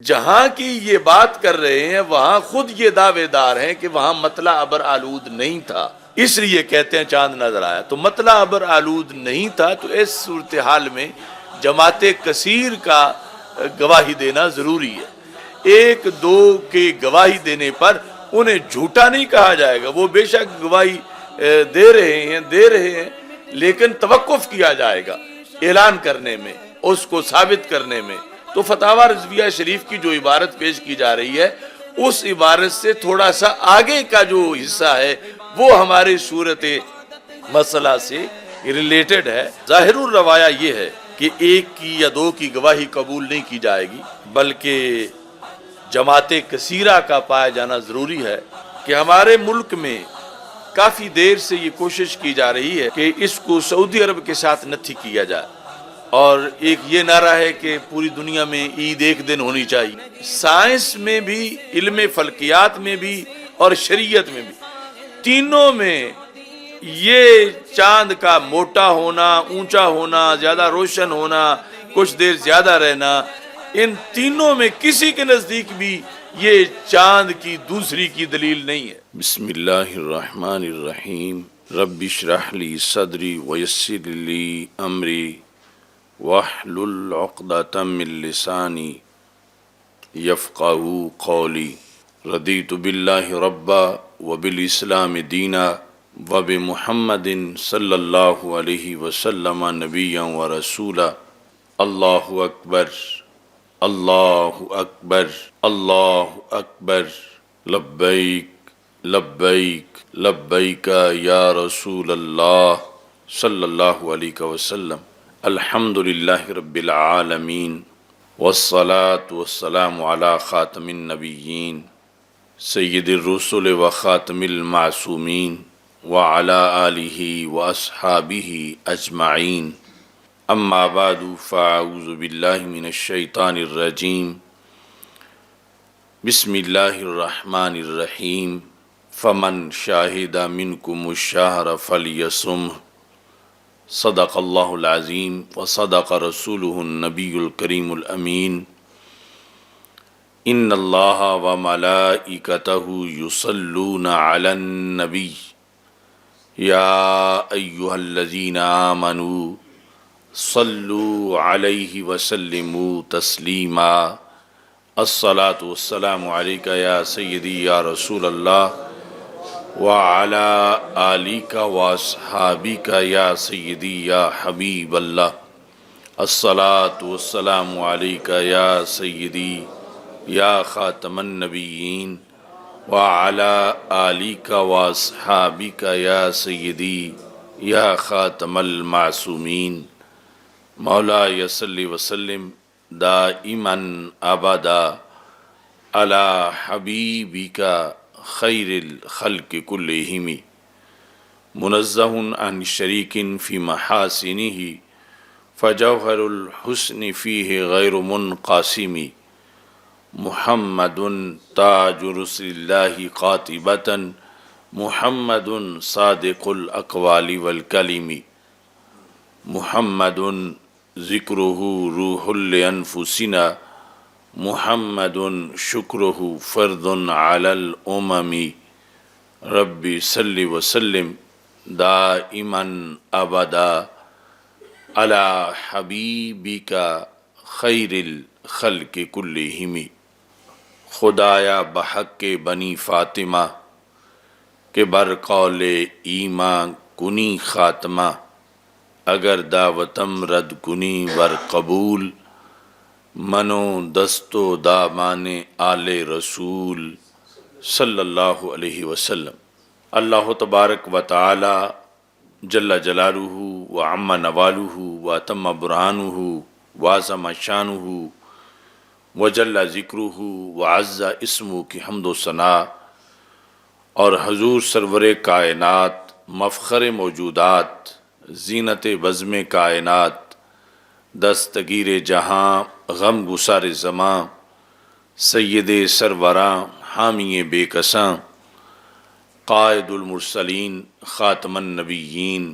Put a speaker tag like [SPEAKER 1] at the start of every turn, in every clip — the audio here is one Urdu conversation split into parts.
[SPEAKER 1] جہاں کی یہ بات کر رہے ہیں وہاں خود یہ دعوے دار ہیں کہ وہاں مطلع ابر آلود نہیں تھا، اس لیے کہتے ہیں چاند نظر آیا۔ تو مطلع ابر آلود نہیں تھا تو اس صورتحال میں جماعت کثیر کا گواہی دینا ضروری ہے۔ ایک دو کے گواہی دینے پر انہیں جھوٹا نہیں کہا جائے گا، وہ بے شک گواہی دے رہے ہیں لیکن توقف کیا جائے گا اعلان کرنے میں، اس کو ثابت کرنے میں۔ تو فتاوی رضویہ شریف کی جو عبارت پیش کی جا رہی ہے اس عبارت سے تھوڑا سا آگے کا جو حصہ ہے وہ ہمارے صورت مسئلہ سے ریلیٹڈ ہے۔ ظاہر الروایہ یہ ہے کہ ایک کی یا دو کی گواہی قبول نہیں کی جائے گی، بلکہ جماعت کثیرہ کا پایا جانا ضروری ہے۔ کہ ہمارے ملک میں کافی دیر سے یہ کوشش کی جا رہی ہے کہ اس کو سعودی عرب کے ساتھ نتھی کیا جائے، اور ایک یہ نعرہ ہے کہ پوری دنیا میں عید ایک دن ہونی چاہیے۔ سائنس میں بھی، علم فلکیات میں بھی اور شریعت میں بھی، تینوں میں یہ چاند کا موٹا ہونا، اونچا ہونا، زیادہ روشن ہونا، کچھ دیر زیادہ رہنا، ان تینوں میں کسی کے نزدیک بھی یہ چاند کی دوسری کی دلیل نہیں ہے۔ بسم اللہ الرحمن الرحیم۔ رب اشرح لی صدری ویسر لی امری واحلل عقدۃ من لسانی یفقہوا قولی۔ رضیت باللہ ربا وبالاسلام دینا وبمحمد صلی اللہ علیہ وسلم نبیا ورسولا۔ اللہ اکبر، اللہ اکبر، اللہ اکبر، لبیک لبیک لبیک یا رسول اللہ صلی اللہ علیہ وسلم۔ الحمد للہ رب العالمین والصلاة والسلام علی خاتم النبیین سید الرسل و خاتم المعصومین وعلی آلہ واصحابہ اجمعین۔ اما بعد فاعوذ باللہ من الشیطان الرجیم۔ بسم اللہ الرحمن الرحیم۔ فمن شاہد منکم الشہر فلیصمہ۔ صدق اللہ العظیم وصدق رسولہ النبی الکریم الامین۔ ان اللہ وملائکتہ یصلون علی النبی یا ایہا الذین آمنوا صلوا علیہ وسلموا تسلیما۔ الصلاة والسلام علیک یا سیدی یا رسول اللہ وعلی آلک واصحابک یا سیدی یا حبیب اللہ۔ الصلاة والسلام علیک یا سیدی یا خاتم النبیین وعلی آلک واصحابک یا سیدی یا خاتم المعصومین۔ مولا صلی وسلم دائما ابدا علی حبیبک خیر الخلق کلہم، منزہ عن شریک فی محاسنہ فجوہر الحسن فیہ غیر منقاسم۔ محمد تاج رسل اللہ قاطبۃ، محمد صادق الاقوال والکلم، محمد ذکرہ روح لانفسنا، محمد شکرہ فرض علی الامم۔ رب صلی وسلم دائما ابدا علی حبیبک خیر الخلق کلہم۔ خدایا بحق بنی فاطمہ کہ بر قول ایمان کنی خاتمہ، اگر دعوتم رد کنی ور قبول، منو دستو دامان آل رسول صلی اللہ علیہ وسلم۔ اللہ تبارک و تعالی جل جلالہ وعم نوالہ واتم برہانہ وعظم شانہ وجل ذکرہ وعز اسمہ کی حمد و ثناء، اور حضور سرور کائنات، مفخر موجودات، زینت بزم کائنات، دستگیر جہاں، غم گسار زماں، سید سروراں، حامی بے کساں، قائد المرسلین، خاتم النبیین،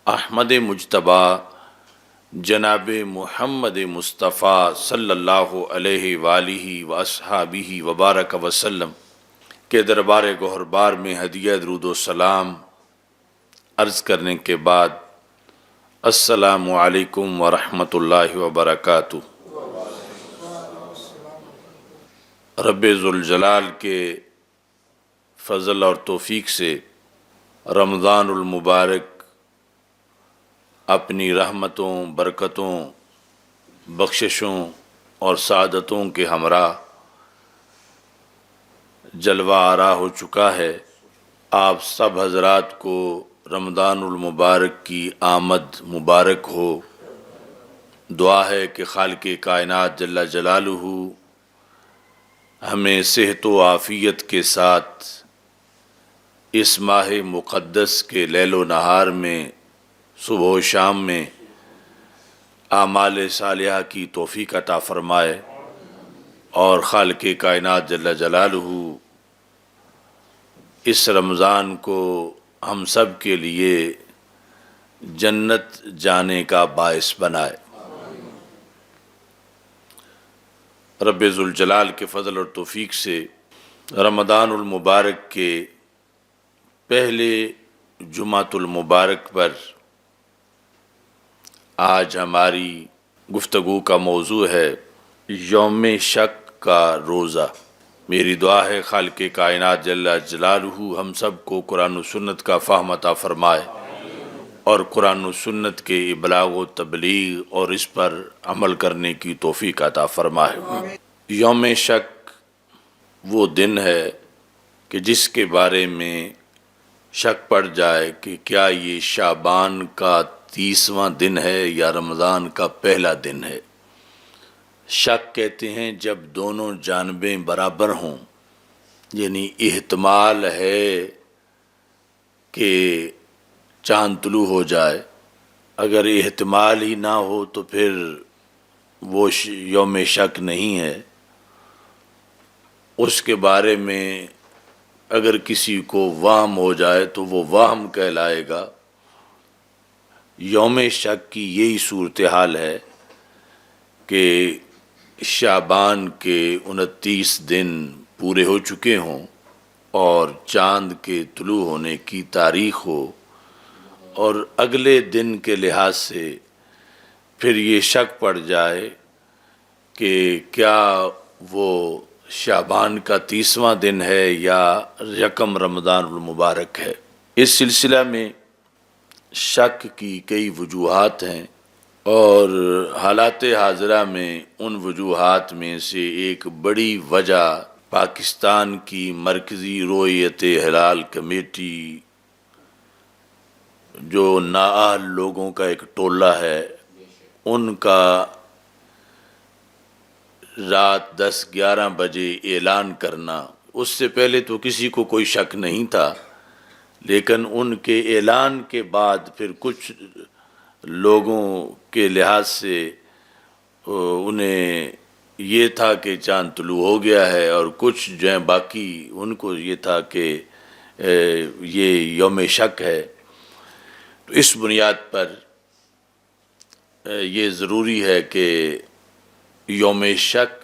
[SPEAKER 1] احمد مجتبیٰ، جناب محمد مصطفیٰ صلی اللہ علیہ وآلہ واصحابہ وبارک وسلم کے دربار گہربار میں ہدیہ درود و سلام عرض کرنے کے بعد السلام علیکم ورحمۃ اللہ وبرکاتہ۔ رب ذوالجلال کے فضل اور توفیق سے رمضان المبارک اپنی رحمتوں، برکتوں، بخششوں اور سعادتوں کے ہمراہ جلوہ آرا ہو چکا ہے۔ آپ سب حضرات کو رمضان المبارک کی آمد مبارک ہو۔ دعا ہے کہ خالق کائنات جل جلالہ ہمیں صحت و عافیت کے ساتھ اس ماہ مقدس کے لیل و نہار میں، صبح و شام میں اعمال صالحہ کی توفیق عطا فرمائے، اور خالق کائنات جل جلالہ اس رمضان کو ہم سب کے لیے جنت جانے کا باعث بنائے۔ رب ذوالجلال کے فضل اور توفیق سے رمضان المبارک کے پہلے جمعۃ المبارک پر آج ہماری گفتگو کا موضوع ہے یوم شک کا روزہ۔ میری دعا ہے خالق کائنات جل جلالہ ہم سب کو قرآن و سنت کا فہم عطا فرمائے، اور قرآن و سنت کے ابلاغ و تبلیغ اور اس پر عمل کرنے کی توفیق عطا فرمائے۔ یوم شک وہ دن ہے کہ جس کے بارے میں شک پڑ جائے کہ کیا یہ شعبان کا 30واں دن ہے یا رمضان کا پہلا دن ہے۔ شک کہتے ہیں جب دونوں جانبیں برابر ہوں، یعنی احتمال ہے کہ چاند طلوع ہو جائے، اگر احتمال ہی نہ ہو تو پھر وہ یوم شک نہیں ہے۔ اس کے بارے میں اگر کسی کو وہم ہو جائے تو وہ وہم کہلائے گا۔ یوم شک کی یہی صورتحال ہے کہ شعبان کے 29 دن پورے ہو چکے ہوں اور چاند کے طلوع ہونے کی تاریخ ہو، اور اگلے دن کے لحاظ سے پھر یہ شک پڑ جائے کہ کیا وہ شعبان کا 30واں دن ہے یا یکم رمضان المبارک ہے۔ اس سلسلہ میں شک کی کئی وجوہات ہیں، اور حالات حاضرہ میں ان وجوہات میں سے ایک بڑی وجہ پاکستان کی مرکزی رؤیت ہلال کمیٹی، جو نااہل لوگوں کا ایک ٹولہ ہے، ان کا رات 10-11 بجے اعلان کرنا۔ اس سے پہلے تو کسی کو کوئی شک نہیں تھا، لیکن ان کے اعلان کے بعد پھر کچھ لوگوں کے لحاظ سے انہیں یہ تھا کہ چاند طلوع ہو گیا ہے، اور کچھ جو ہیں باقی ان کو یہ تھا کہ یہ یوم شک ہے۔ تو اس بنیاد پر یہ ضروری ہے کہ یوم شک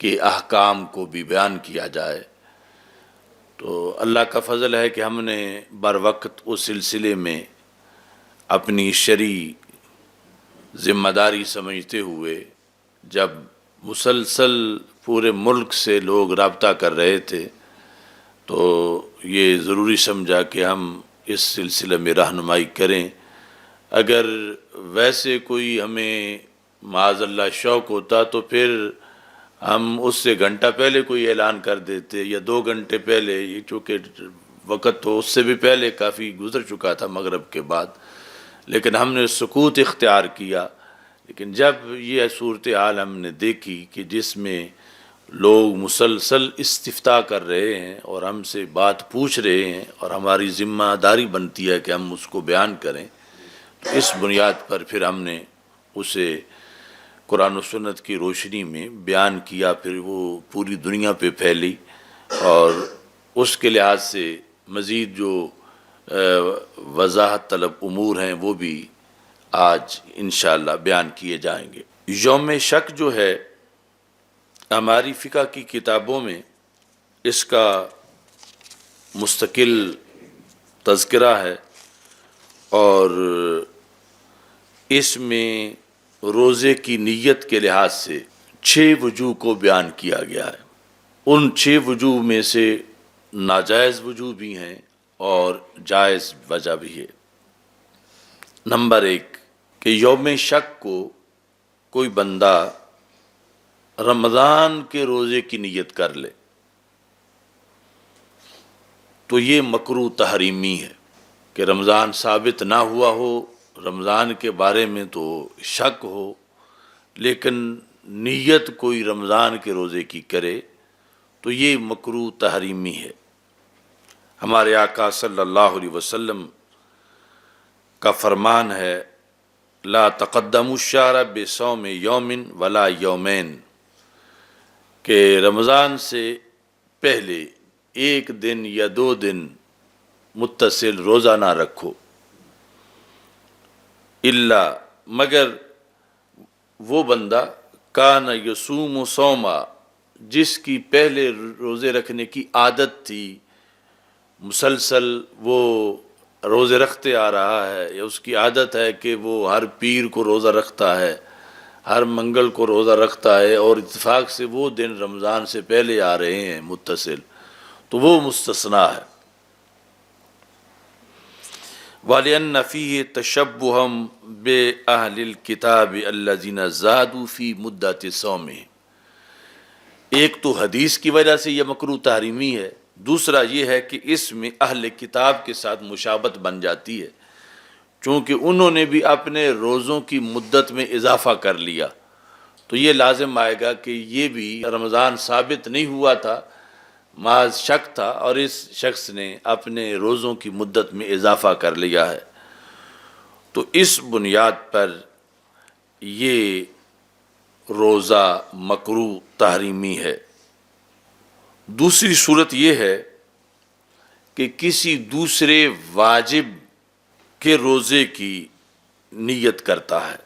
[SPEAKER 1] کے احکام کو بھی بیان کیا جائے۔ تو اللہ کا فضل ہے کہ ہم نے بر وقت اس سلسلے میں اپنی شرعی ذمہ داری سمجھتے ہوئے، جب مسلسل پورے ملک سے لوگ رابطہ کر رہے تھے، تو یہ ضروری سمجھا کہ ہم اس سلسلے میں رہنمائی کریں۔ اگر ویسے کوئی ہمیں معاذ اللہ شوق ہوتا تو پھر ہم اس سے گھنٹہ پہلے کوئی اعلان کر دیتے یا 2 گھنٹے پہلے، یہ چونکہ وقت تو اس سے بھی پہلے کافی گزر چکا تھا مغرب کے بعد، لیکن ہم نے سکوت اختیار کیا۔ لیکن جب یہ صورتحال ہم نے دیکھی کہ جس میں لوگ مسلسل استفتاء کر رہے ہیں اور ہم سے بات پوچھ رہے ہیں، اور ہماری ذمہ داری بنتی ہے کہ ہم اس کو بیان کریں، تو اس بنیاد پر پھر ہم نے اسے قرآن و سنت کی روشنی میں بیان کیا۔ پھر وہ پوری دنیا پہ پھیلی، اور اس کے لحاظ سے مزید جو وضاحت طلب امور ہیں وہ بھی آج انشاءاللہ بیان کیے جائیں گے۔ یوم شک جو ہے ہماری فقہ کی کتابوں میں اس کا مستقل تذکرہ ہے، اور اس میں روزے کی نیت کے لحاظ سے 6 وجوہ کو بیان کیا گیا ہے۔ ان 6 وجوہ میں سے ناجائز وجوہ بھی ہیں اور جائز وجہ بھی ہے۔ نمبر 1 کہ یوم شک کو کوئی بندہ رمضان کے روزے کی نیت کر لے تو یہ مکروہ تحریمی ہے، کہ رمضان ثابت نہ ہوا ہو، رمضان کے بارے میں تو شک ہو، لیکن نیت کوئی رمضان کے روزے کی کرے تو یہ مکروہ تحریمی ہے۔ ہمارے آقا صلی اللہ علیہ وسلم کا فرمان ہے، لا تقدموا الشہر بصوم یوم ولا یومین، کہ رمضان سے پہلے 1 دن یا 2 دن متصل روزہ نہ رکھو، الا مگر وہ بندہ کان یصوم صوما، جس کی پہلے روزے رکھنے کی عادت تھی، مسلسل وہ روزے رکھتے آ رہا ہے، یا اس کی عادت ہے کہ وہ ہر پیر کو روزہ رکھتا ہے، ہر منگل کو روزہ رکھتا ہے، اور اتفاق سے وہ دن رمضان سے پہلے آ رہے ہیں متصل، تو وہ مستثنیٰ ہے۔ وَلِأَنَّ فِيهِ تَشَبُّهًا بِأَهْلِ الْكِتَابِ الَّذِينَ زَادُوا فِي مُدَّةِ صَوْمِهِ، ایک تو حدیث کی وجہ سے یہ مکروہ تحریمی ہے، دوسرا یہ ہے کہ اس میں اہل کتاب کے ساتھ مشابہت بن جاتی ہے، چونکہ انہوں نے بھی اپنے روزوں کی مدت میں اضافہ کر لیا، تو یہ لازم آئے گا کہ یہ بھی رمضان ثابت نہیں ہوا تھا، محض شک تھا، اور اس شخص نے اپنے روزوں کی مدت میں اضافہ کر لیا ہے، تو اس بنیاد پر یہ روزہ مکروہ تحریمی ہے۔ دوسری صورت یہ ہے کہ کسی دوسرے واجب کے روزے کی نیت کرتا ہے۔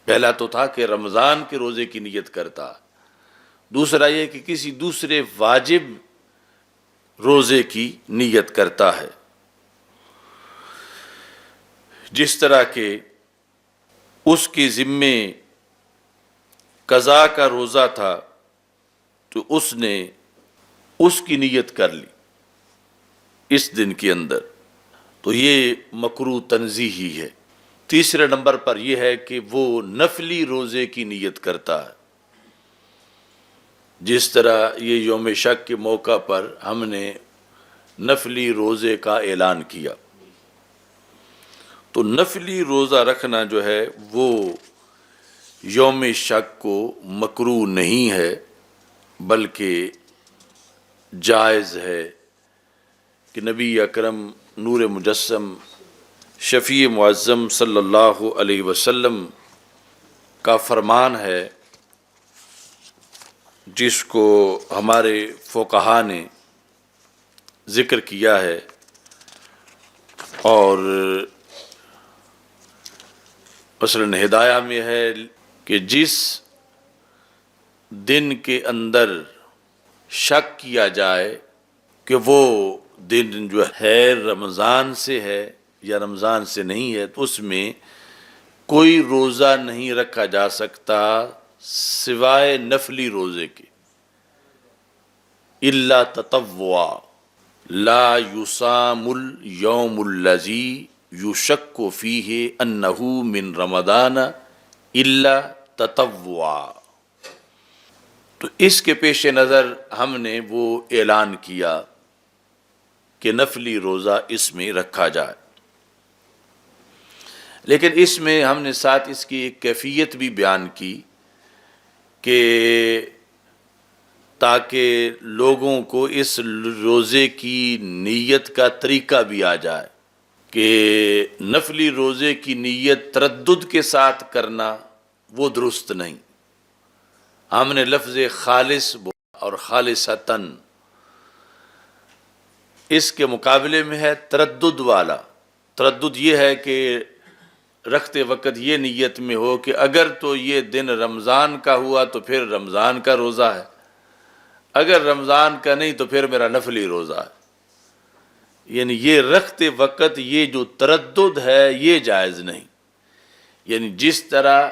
[SPEAKER 1] پہلا تو تھا کہ رمضان کے روزے کی نیت کرتا، دوسرا یہ کہ کسی دوسرے واجب روزے کی نیت کرتا ہے، جس طرح کہ اس کے ذمے قضاء کا روزہ تھا تو اس نے اس کی نیت کر لی اس دن کے اندر، تو یہ مکروہ تنزیہی ہے۔ تیسرے نمبر پر یہ ہے کہ وہ نفلی روزے کی نیت کرتا ہے، جس طرح یہ یوم شک کے موقع پر ہم نے نفلی روزے کا اعلان کیا، تو نفلی روزہ رکھنا جو ہے وہ یوم شک کو مکروہ نہیں ہے بلکہ جائز ہے، کہ نبی اکرم نور مجسم شفیع معظم صلی اللہ علیہ وسلم کا فرمان ہے، جس کو ہمارے فقہا نے ذکر کیا ہے، اور مثلاً ہدایہ میں ہے کہ جس دن کے اندر شک کیا جائے کہ وہ دن جو ہے رمضان سے ہے یا رمضان سے نہیں ہے، تو اس میں کوئی روزہ نہیں رکھا جا سکتا سوائے نفلی روزے کے، الا تطوعا لا یصام اليوم الذی یشک فیہ انہ من رمضان الا تطوعا۔ تو اس کے پیش نظر ہم نے وہ اعلان کیا کہ نفلی روزہ اس میں رکھا جائے، لیکن اس میں ہم نے ساتھ اس کی ایک کیفیت بھی بیان کی کہ تاکہ لوگوں کو اس روزے کی نیت کا طریقہ بھی آ جائے، کہ نفلی روزے کی نیت تردد کے ساتھ کرنا وہ درست نہیں۔ ہم نے لفظ خالص اور خالصتاً، اس کے مقابلے میں ہے تردد والا۔ تردد یہ ہے کہ رکھتے وقت یہ نیت میں ہو کہ اگر تو یہ دن رمضان کا ہوا تو پھر رمضان کا روزہ ہے، اگر رمضان کا نہیں تو پھر میرا نفلی روزہ ہے۔ یعنی یہ رکھتے وقت یہ جو تردد ہے یہ جائز نہیں۔ یعنی جس طرح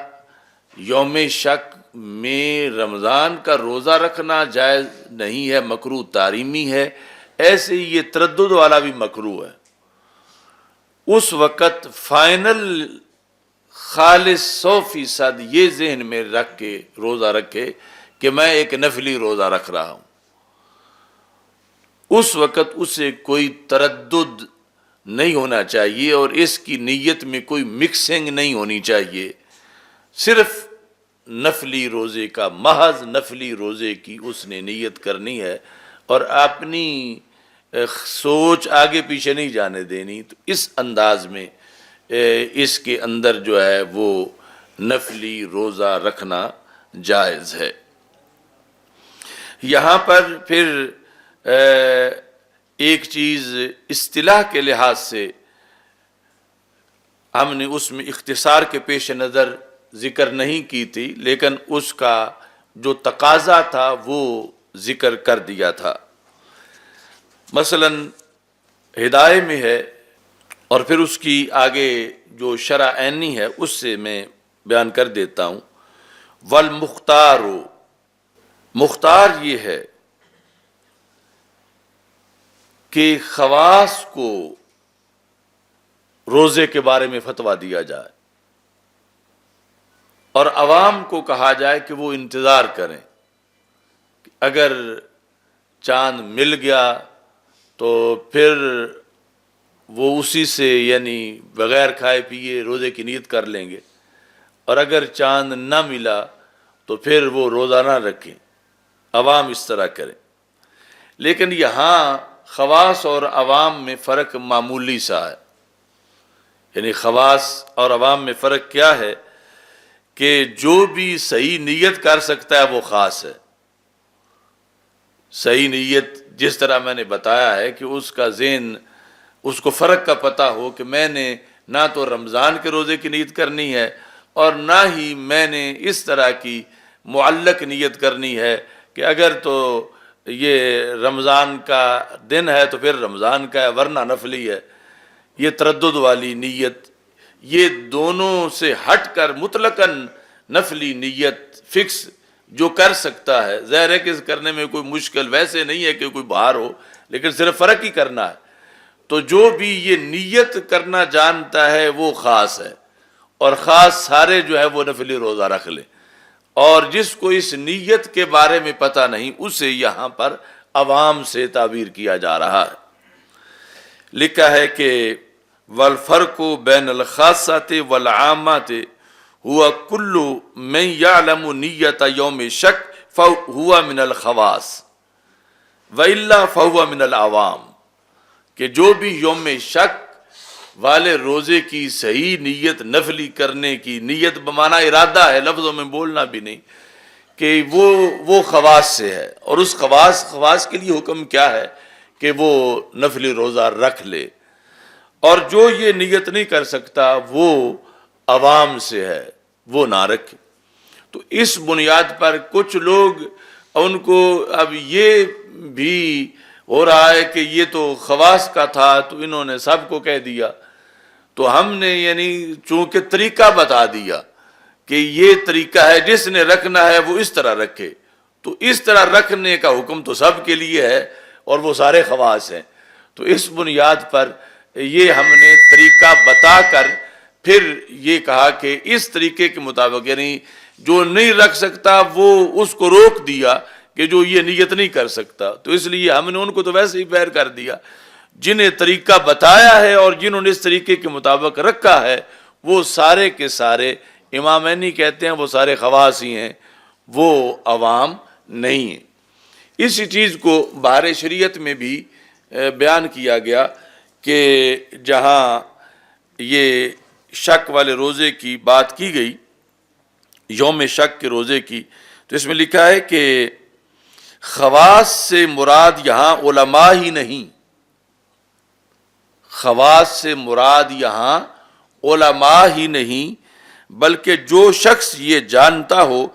[SPEAKER 1] یوم شک میں رمضان کا روزہ رکھنا جائز نہیں ہے، مکروہ تحریمی ہے، ایسے ہی یہ تردد والا بھی مکروہ ہے۔ اس وقت فائنل خالص 100% یہ ذہن میں رکھ کے روزہ رکھے کہ میں ایک نفلی روزہ رکھ رہا ہوں، اس وقت اسے کوئی تردد نہیں ہونا چاہیے اور اس کی نیت میں کوئی مکسنگ نہیں ہونی چاہیے۔ صرف نفلی روزے کا، محض نفلی روزے کی اس نے نیت کرنی ہے اور اپنی سوچ آگے پیچھے نہیں جانے دینی۔ تو اس انداز میں اس کے اندر جو ہے وہ نفلی روزہ رکھنا جائز ہے۔ یہاں پر پھر ایک چیز اصطلاح کے لحاظ سے ہم نے اس میں اختصار کے پیش نظر ذکر نہیں کی تھی، لیکن اس کا جو تقاضا تھا وہ ذکر کر دیا تھا۔ مثلا ہدایہ میں ہے، اور پھر اس کی آگے جو شرح عینی ہے اس سے میں بیان کر دیتا ہوں۔ والمختار، مختار یہ ہے کہ خواص کو روزے کے بارے میں فتویٰ دیا جائے اور عوام کو کہا جائے کہ وہ انتظار کریں، اگر چاند مل گیا تو پھر وہ اسی سے یعنی بغیر کھائے پیے روزے کی نیت کر لیں گے، اور اگر چاند نہ ملا تو پھر وہ روزہ نہ رکھیں، عوام اس طرح کریں۔ لیکن یہاں خواص اور عوام میں فرق معمولی سا ہے۔ یعنی خواص اور عوام میں فرق کیا ہے کہ جو بھی صحیح نیت کر سکتا ہے وہ خاص ہے۔ صحیح نیت جس طرح میں نے بتایا ہے کہ اس کا ذہن، اس کو فرق کا پتہ ہو کہ میں نے نہ تو رمضان کے روزے کی نیت کرنی ہے اور نہ ہی میں نے اس طرح کی معلق نیت کرنی ہے کہ اگر تو یہ رمضان کا دن ہے تو پھر رمضان کا ہے ورنہ نفلی ہے۔ یہ تردد والی نیت، یہ دونوں سے ہٹ کر مطلقاً نفلی نیت فکس جو کر سکتا ہے، ظاہر ہے کہ اس کرنے میں کوئی مشکل ویسے نہیں ہے کہ کوئی باہر ہو، لیکن صرف فرق ہی کرنا ہے۔ تو جو بھی یہ نیت کرنا جانتا ہے وہ خاص ہے، اور خاص سارے جو ہے وہ نفلی روزہ رکھ لیں، اور جس کو اس نیت کے بارے میں پتہ نہیں اسے یہاں پر عوام سے تعبیر کیا جا رہا ہے۔ لکھا ہے کہ والفرق بین الخاصۃ والعامۃ ہوا کل من یعلم نیت یوم شک فہو من الخواص والا فہو من العوام، کہ جو بھی یوم شک والے روزے کی صحیح نیت نفلی کرنے کی نیت بمعنی ارادہ ہے، لفظوں میں بولنا بھی نہیں، کہ وہ خواص سے ہے، اور اس خواص کے لیے حکم کیا ہے کہ وہ نفلی روزہ رکھ لے، اور جو یہ نیت نہیں کر سکتا وہ عوام سے ہے، وہ نہ رکھے۔ تو اس بنیاد پر کچھ لوگ ان کو اب یہ بھی ہو رہا ہے کہ یہ تو خواص کا تھا تو انہوں نے سب کو کہہ دیا، تو ہم نے یعنی چونکہ طریقہ بتا دیا کہ یہ طریقہ ہے، جس نے رکھنا ہے وہ اس طرح رکھے، تو اس طرح رکھنے کا حکم تو سب کے لیے ہے اور وہ سارے خواص ہیں۔ تو اس بنیاد پر یہ ہم نے طریقہ بتا کر پھر یہ کہا کہ اس طریقے کے مطابق، یعنی جو نہیں رکھ سکتا وہ اس کو روک دیا کہ جو یہ نیت نہیں کر سکتا، تو اس لیے ہم نے ان کو تو ویسے ہی پیر کر دیا۔ جنہیں طریقہ بتایا ہے اور جنہوں نے اس طریقے کے مطابق رکھا ہے وہ سارے کے سارے امامینی کہتے ہیں وہ سارے خواص ہی ہیں، وہ عوام نہیں ہیں۔ اسی چیز کو بہار شریعت میں بھی بیان کیا گیا کہ جہاں یہ شک والے روزے کی بات کی گئی، یوم شک کے روزے کی، تو اس میں لکھا ہے کہ خواص سے مراد یہاں علماء ہی نہیں، خواص سے مراد یہاں علماء ہی نہیں بلکہ جو شخص یہ جانتا ہو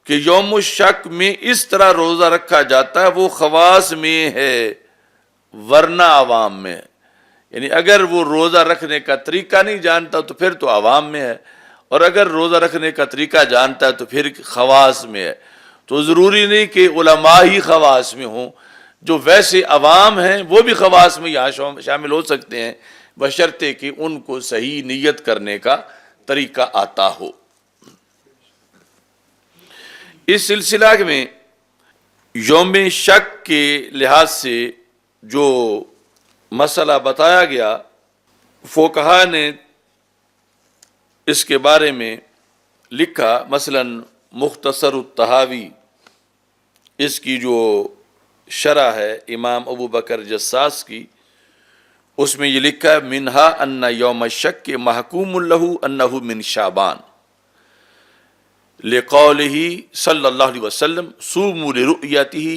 [SPEAKER 1] کہ یوم الشک میں اس طرح روزہ رکھا جاتا ہے وہ خواص میں ہے ورنہ عوام میں ہے. یعنی اگر وہ روزہ رکھنے کا طریقہ نہیں جانتا تو پھر تو عوام میں ہے، اور اگر روزہ رکھنے کا طریقہ جانتا ہے تو پھر خواص میں ہے. تو ضروری نہیں کہ علماء ہی خواص میں ہوں، جو ویسے عوام ہیں وہ بھی خواص میں یہاں شامل ہو سکتے ہیں، بشرطے کہ ان کو صحیح نیت کرنے کا طریقہ آتا ہو. اس سلسلہ میں یوم شک کے لحاظ سے جو مسئلہ بتایا گیا، فقہا نے اس کے بارے میں لکھا. مثلا مختصر الطحاوی، اس کی جو شرح ہے امام ابو بکر جساس کی، اس میں یہ لکھا ہے منہا ان یوم الشک محکوم لہ انہ من شعبان لقولہ صلی اللہ علیہ وسلم صوموا لرؤیتہ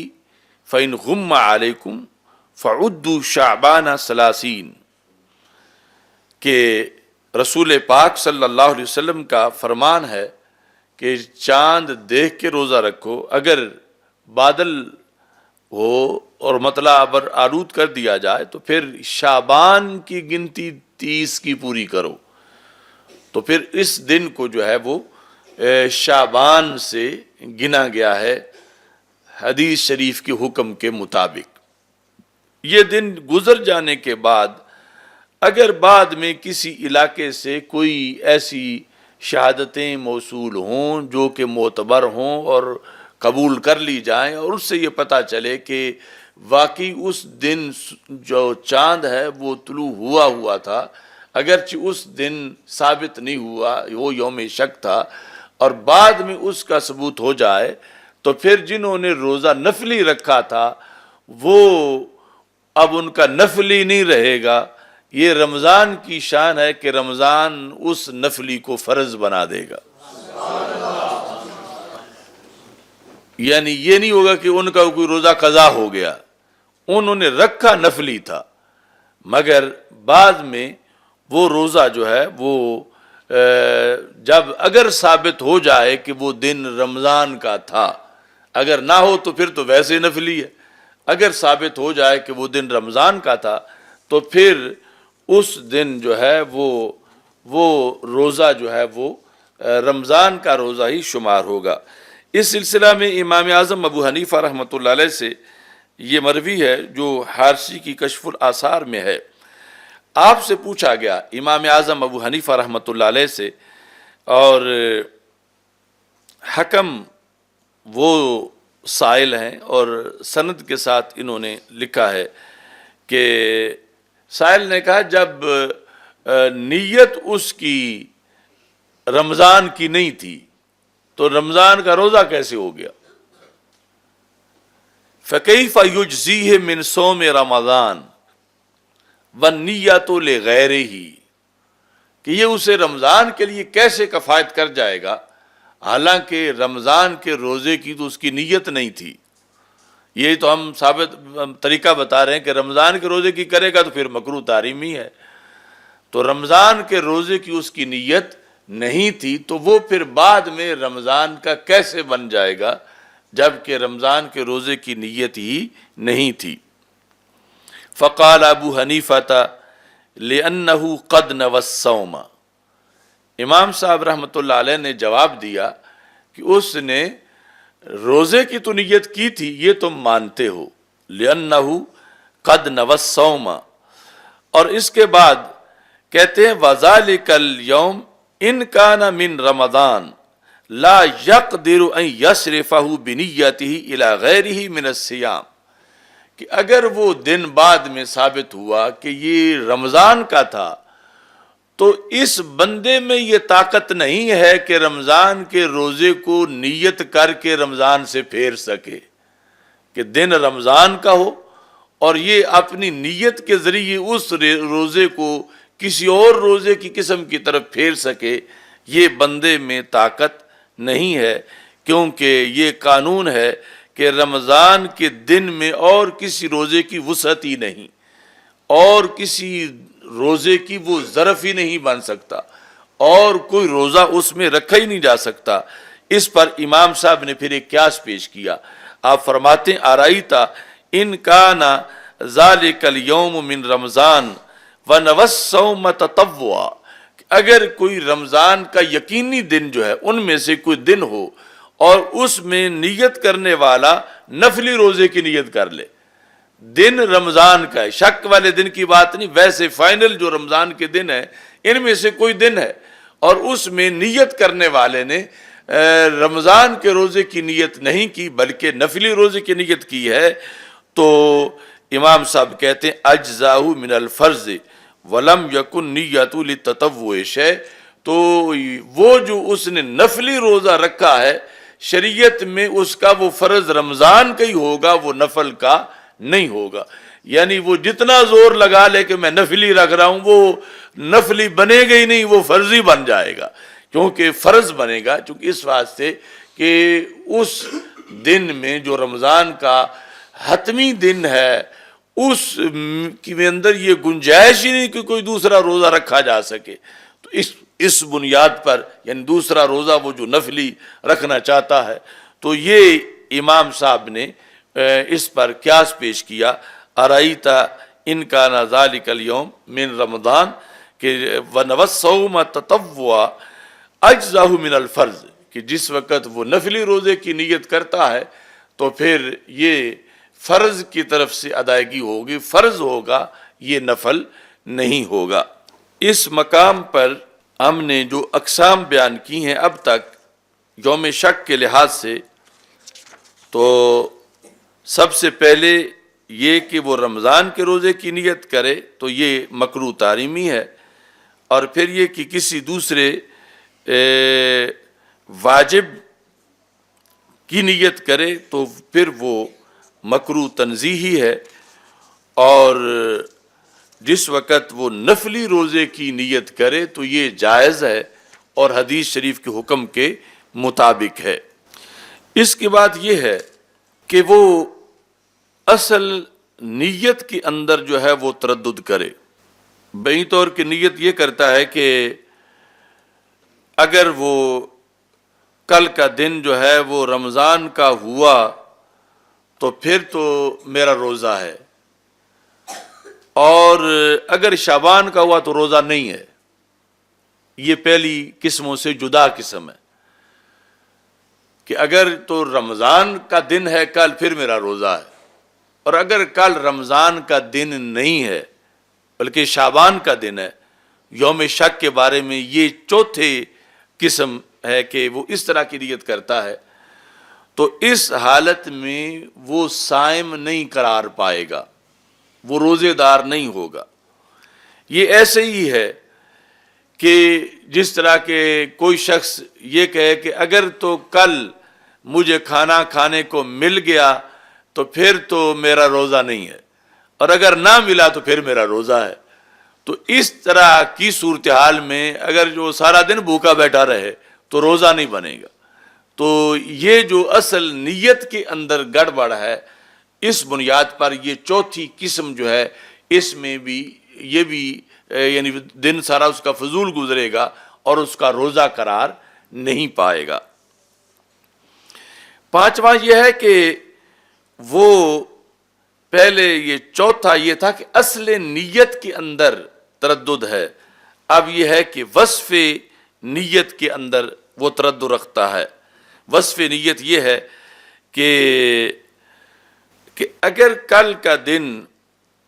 [SPEAKER 1] فإن غم علیکم فعدوا شعبان 30، کہ رسول پاک صلی اللہ علیہ وسلم کا فرمان ہے کہ چاند دیکھ کے روزہ رکھو، اگر بادل ہو اور مطلع ابر آلود کر دیا جائے تو پھر شعبان کی گنتی 30 کی پوری کرو. تو پھر اس دن کو جو ہے وہ شعبان سے گنا گیا ہے حدیث شریف کے حکم کے مطابق. یہ دن گزر جانے کے بعد اگر بعد میں کسی علاقے سے کوئی ایسی شہادتیں موصول ہوں جو کہ معتبر ہوں اور قبول کر لی جائیں، اور اس سے یہ پتہ چلے کہ واقعی اس دن جو چاند ہے وہ طلوع ہوا تھا، اگرچہ اس دن ثابت نہیں ہوا، وہ یوم شک تھا، اور بعد میں اس کا ثبوت ہو جائے، تو پھر جنہوں نے روزہ نفلی رکھا تھا وہ اب ان کا نفلی نہیں رہے گا. یہ رمضان کی شان ہے کہ رمضان اس نفلی کو فرض بنا دے گا. یعنی یہ نہیں ہوگا کہ ان کا کوئی روزہ قضا ہو گیا، انہوں نے رکھا نفلی تھا، مگر بعد میں وہ روزہ جو ہے وہ جب اگر ثابت ہو جائے کہ وہ دن رمضان کا تھا، اگر نہ ہو تو پھر تو ویسے نفلی ہے، اگر ثابت ہو جائے کہ وہ دن رمضان کا تھا تو پھر اس دن جو ہے وہ روزہ جو ہے وہ رمضان کا روزہ ہی شمار ہوگا. اس سلسلہ میں امام اعظم ابو حنیفہ رحمۃ اللہ علیہ سے یہ مروی ہے جو حارثی کی کشف الآثار میں ہے. آپ سے پوچھا گیا امام اعظم ابو حنیفہ رحمۃ اللہ علیہ سے، اور حکم وہ سائل ہیں اور سند کے ساتھ انہوں نے لکھا ہے کہ سائل نے کہا جب نیت اس کی رمضان کی نہیں تھی تو رمضان کا روزہ کیسے ہو گیا؟ فَكَيْفَ يُجْزِيهِ مِنْ صَوْمِ رَمَضَانَ وَالنِّيَّةُ لِغَيْرِهِ، کہ یہ اسے رمضان کے لیے کیسے کفایت کر جائے گا حالانکہ رمضان کے روزے کی تو اس کی نیت نہیں تھی. یہ تو ہم ثابت طریقہ بتا رہے ہیں کہ رمضان کے روزے کی کرے گا تو پھر مکروہ تحریمی ہے، تو رمضان کے روزے کی اس کی نیت نہیں تھی تو وہ پھر بعد میں رمضان کا کیسے بن جائے گا جبکہ رمضان کے روزے کی نیت ہی نہیں تھی. فقال ابو حنیفہ لأنه قد نوى الصوم، امام صاحب رحمۃ اللہ علیہ نے جواب دیا کہ اس نے روزے کی تو نیت کی تھی، یہ تم مانتے ہو، لأنه قد نوى الصوم، اور اس کے بعد کہتے ہیں وذلك اليوم ان كان من رمضان لا يقدر ان يصرفه بنيته الى غيره من الصيام، کہ اگر وہ دن بعد میں ثابت ہوا کہ یہ رمضان کا تھا تو اس بندے میں یہ طاقت نہیں ہے کہ رمضان کے روزے کو نیت کر کے رمضان سے پھیر سکے، کہ دن رمضان کا ہو اور یہ اپنی نیت کے ذریعے اس روزے کو کسی اور روزے کی قسم کی طرف پھیر سکے. یہ بندے میں طاقت نہیں ہے، کیونکہ یہ قانون ہے کہ رمضان کے دن میں اور کسی روزے کی وسعت ہی نہیں، اور کسی روزے کی وہ ظرف ہی نہیں بن سکتا. اور کوئی روزہ اس میں رکھا ہی نہیں جا سکتا۔ اس پر امام صاحب نے پھر ایک قیاس پیش کیا۔ آپ فرماتے ہیں آرائیتا ان کانا ذالک الیوم من رمضان ونوى الصوم تطوعا، اگر کوئی رمضان کا یقینی دن جو ہے ان میں سے کوئی دن ہو اور اس میں نیت کرنے والا نفلی روزے کی نیت کر لے، دن رمضان کا ہے، شک والے دن کی بات نہیں، ویسے فائنل جو رمضان کے دن ہے ان میں سے کوئی دن ہے اور اس میں نیت کرنے والے نے رمضان کے روزے کی نیت نہیں کی بلکہ نفلی روزے کی نیت کی ہے، تو امام صاحب کہتے ہیں اجزاء من الفرض ولم یکن نیت للتطوع شیء، تو وہ جو اس نے نفلی روزہ رکھا ہے شریعت میں اس کا وہ فرض رمضان کا ہی ہوگا، وہ نفل کا نہیں ہوگا۔ یعنی وہ جتنا زور لگا لے کہ میں نفلی رکھ رہا ہوں، وہ نفلی بنے گا ہی نہیں، وہ فرضی بن جائے گا، کیونکہ فرض بنے گا، چونکہ اس واسطے کہ اس دن میں جو رمضان کا حتمی دن ہے اس کے اندر یہ گنجائش ہی نہیں کہ کوئی دوسرا روزہ رکھا جا سکے، تو اس بنیاد پر یعنی دوسرا روزہ وہ جو نفلی رکھنا چاہتا ہے، تو یہ امام صاحب نے اس پر قیاس پیش کیا ارائیتا ان کان ذالک الیوم من رمضان کہ ونوى الصوم تطوعا اجزاء من الفرض، کہ جس وقت وہ نفلی روزے کی نیت کرتا ہے تو پھر یہ فرض کی طرف سے ادائیگی ہوگی، فرض ہوگا، یہ نفل نہیں ہوگا۔ اس مقام پر ہم نے جو اقسام بیان کی ہیں اب تک یوم شک کے لحاظ سے، تو سب سے پہلے یہ کہ وہ رمضان کے روزے کی نیت کرے تو یہ مکروہ تحریمی ہے، اور پھر یہ کہ کسی دوسرے واجب کی نیت کرے تو پھر وہ مکروہ تنزیہی ہے، اور جس وقت وہ نفلی روزے کی نیت کرے تو یہ جائز ہے اور حدیث شریف کے حکم کے مطابق ہے۔ اس کے بعد یہ ہے کہ وہ اصل نیت کے اندر جو ہے وہ تردد کرے، بہی طور کی نیت یہ کرتا ہے کہ اگر وہ کل کا دن جو ہے وہ رمضان کا ہوا تو پھر تو میرا روزہ ہے، اور اگر شعبان کا ہوا تو روزہ نہیں ہے۔ یہ پہلی قسموں سے جدا قسم ہے کہ اگر تو رمضان کا دن ہے کل پھر میرا روزہ ہے، اور اگر کل رمضان کا دن نہیں ہے بلکہ شعبان کا دن ہے، یوم شک کے بارے میں یہ چوتھے قسم ہے کہ وہ اس طرح کی نیت کرتا ہے، تو اس حالت میں وہ صائم نہیں قرار پائے گا، وہ روزے دار نہیں ہوگا۔ یہ ایسے ہی ہے کہ جس طرح کہ کوئی شخص یہ کہے کہ اگر تو کل مجھے کھانا کھانے کو مل گیا تو پھر تو میرا روزہ نہیں ہے، اور اگر نہ ملا تو پھر میرا روزہ ہے، تو اس طرح کی صورتحال میں اگر جو سارا دن بھوکا بیٹھا رہے تو روزہ نہیں بنے گا۔ تو یہ جو اصل نیت کے اندر گڑبڑ ہے، اس بنیاد پر یہ چوتھی قسم جو ہے اس میں بھی یہ بھی یعنی دن سارا اس کا فضول گزرے گا اور اس کا روزہ قرار نہیں پائے گا۔ پانچواں یہ ہے کہ وہ پہلے یہ چوتھا یہ تھا کہ اصل نیت کے اندر تردد ہے، اب یہ ہے کہ وصف نیت کے اندر وہ تردد رکھتا ہے۔ وصف نیت یہ ہے کہ اگر کل کا دن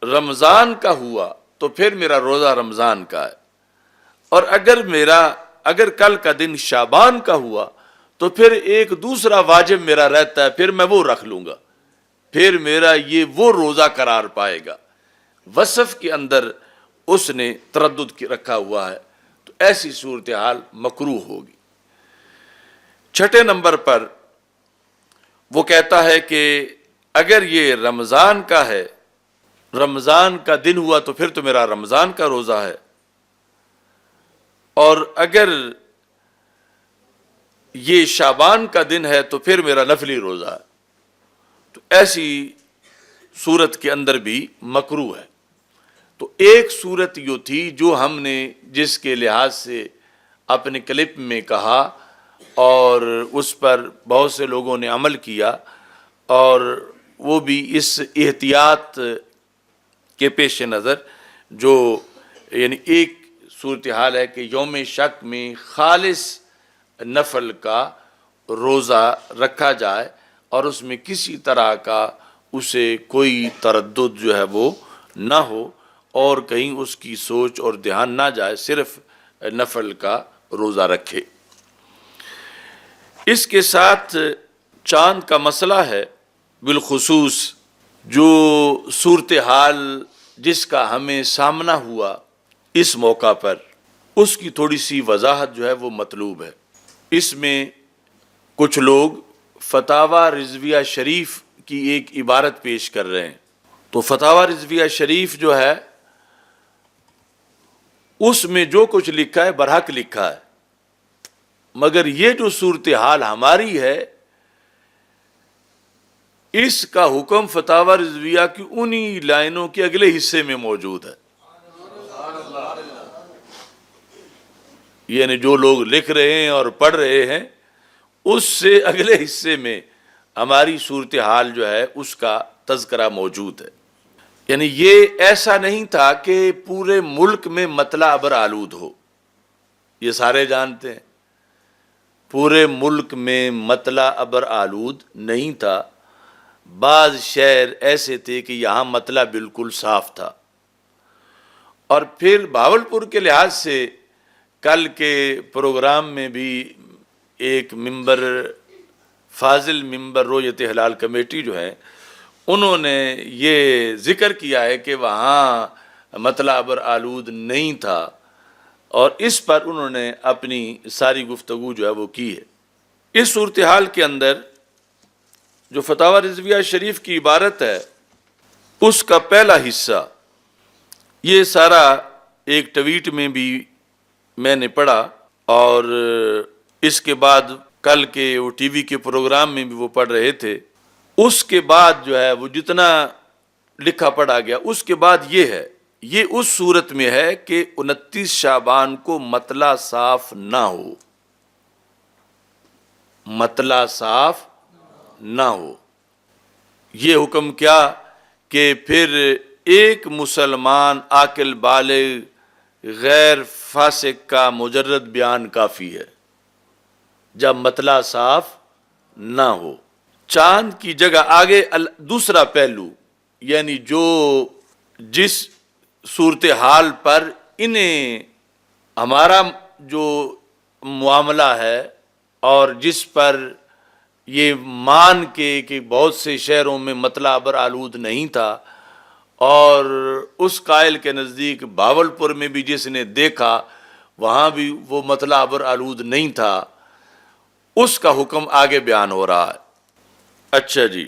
[SPEAKER 1] رمضان کا ہوا تو پھر میرا روزہ رمضان کا ہے، اور اگر کل کا دن شعبان کا ہوا تو پھر ایک دوسرا واجب میرا رہتا ہے، پھر میں وہ رکھ لوں گا، پھر میرا یہ وہ روزہ قرار پائے گا۔ وصف کے اندر اس نے تردد رکھا ہوا ہے، تو ایسی صورتحال مکروہ ہوگی۔ چھٹے نمبر پر وہ کہتا ہے کہ اگر یہ رمضان کا ہے، رمضان کا دن ہوا تو پھر تو میرا رمضان کا روزہ ہے، اور اگر یہ شعبان کا دن ہے تو پھر میرا نفلی روزہ ہے، تو ایسی صورت کے اندر بھی مکروہ ہے۔ تو ایک صورت یہ تھی جو ہم نے جس کے لحاظ سے اپنے کلپ میں کہا اور اس پر بہت سے لوگوں نے عمل کیا، اور وہ بھی اس احتیاط کے پیش نظر جو یعنی ایک صورتحال ہے کہ یوم شک میں خالص نفل کا روزہ رکھا جائے اور اس میں کسی طرح کا اسے کوئی تردد جو ہے وہ نہ ہو اور کہیں اس کی سوچ اور دھیان نہ جائے، صرف نفل کا روزہ رکھے۔ اس کے ساتھ چاند کا مسئلہ ہے، بالخصوص جو صورتحال جس کا ہمیں سامنا ہوا اس موقع پر، اس کی تھوڑی سی وضاحت جو ہے وہ مطلوب ہے۔ اس میں کچھ لوگ فتاوی رضویہ شریف کی ایک عبارت پیش کر رہے ہیں، تو فتاوی رضویہ شریف جو ہے اس میں جو کچھ لکھا ہے برحق لکھا ہے، مگر یہ جو صورتحال ہماری ہے اس کا حکم فتاوی رضویہ کی انہی لائنوں کے اگلے حصے میں موجود ہے۔ یعنی جو لوگ لکھ رہے ہیں اور پڑھ رہے ہیں اس سے اگلے حصے میں ہماری صورتحال جو ہے اس کا تذکرہ موجود ہے۔ یعنی یہ ایسا نہیں تھا کہ پورے ملک میں مطلع ابر آلود ہو، یہ سارے جانتے ہیں پورے ملک میں مطلع ابر آلود نہیں تھا۔ بعض شہر ایسے تھے کہ یہاں مطلع بالکل صاف تھا، اور پھر بھاولپور کے لحاظ سے کل کے پروگرام میں بھی ایک ممبر فاضل ممبر رویت ہلال کمیٹی جو ہے انہوں نے یہ ذکر کیا ہے کہ وہاں مطلع ابر آلود نہیں تھا، اور اس پر انہوں نے اپنی ساری گفتگو جو ہے وہ کی ہے۔ اس صورتحال کے اندر جو فتاوی رضویہ شریف کی عبارت ہے اس کا پہلا حصہ یہ سارا ایک ٹویٹ میں بھی میں نے پڑھا، اور اس کے بعد کل کے وہ ٹی وی کے پروگرام میں بھی وہ پڑھ رہے تھے۔ اس کے بعد جو ہے وہ جتنا لکھا پڑھا گیا اس کے بعد یہ ہے، یہ اس صورت میں ہے کہ 29 شعبان کو مطلع صاف نہ ہو، مطلع صاف نہ ہو۔ یہ حکم کیا کہ پھر ایک مسلمان عاقل بالغ غیر فاسق کا مجرد بیان کافی ہے جب مطلع صاف نہ ہو۔ چاند کی جگہ آگے دوسرا پہلو، یعنی جو جس صورتحال پر انہیں ہمارا جو معاملہ ہے اور جس پر یہ مان کے کہ بہت سے شہروں میں مطلع ابر آلود نہیں تھا، اور اس قائل کے نزدیک بھاولپور میں بھی جس نے دیکھا وہاں بھی وہ مطلع ابر آلود نہیں تھا، اس کا حکم آگے بیان ہو رہا ہے۔ اچھا جی،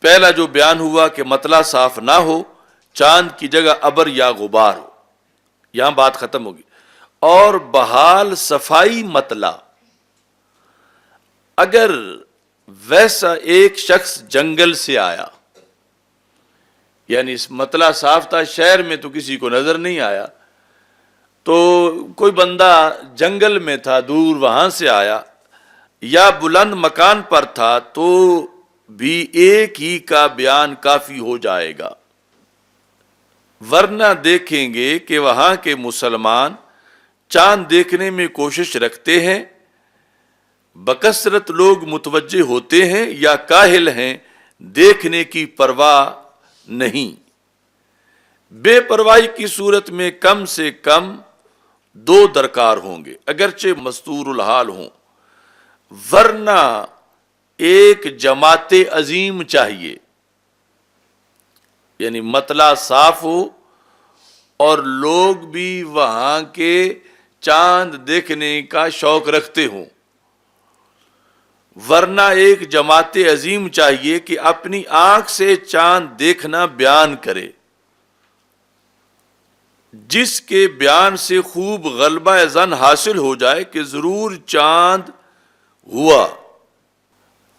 [SPEAKER 1] پہلا جو بیان ہوا کہ مطلع صاف نہ ہو، چاند کی جگہ ابر یا غبار ہو، یہاں بات ختم ہوگی۔ اور بحال صفائی مطلع، اگر ویسا ایک شخص جنگل سے آیا، یعنی اس مطلع صاف تھا، شہر میں تو کسی کو نظر نہیں آیا، تو کوئی بندہ جنگل میں تھا دور وہاں سے آیا یا بلند مکان پر تھا تو بھی ایک ہی کا بیان کافی ہو جائے گا، ورنہ دیکھیں گے کہ وہاں کے مسلمان چاند دیکھنے میں کوشش رکھتے ہیں، بکثرت لوگ متوجہ ہوتے ہیں یا کاہل ہیں، دیکھنے کی پرواہ نہیں۔ بے پرواہی کی صورت میں کم سے کم 2 درکار ہوں گے اگرچہ مستور الحال ہوں، ورنہ ایک جماعت عظیم چاہیے، یعنی مطلع صاف ہو اور لوگ بھی وہاں کے چاند دیکھنے کا شوق رکھتے ہوں، ورنہ ایک جماعت عظیم چاہیے کہ اپنی آنکھ سے چاند دیکھنا بیان کرے، جس کے بیان سے خوب غلبہ ظن حاصل ہو جائے کہ ضرور چاند ہوا۔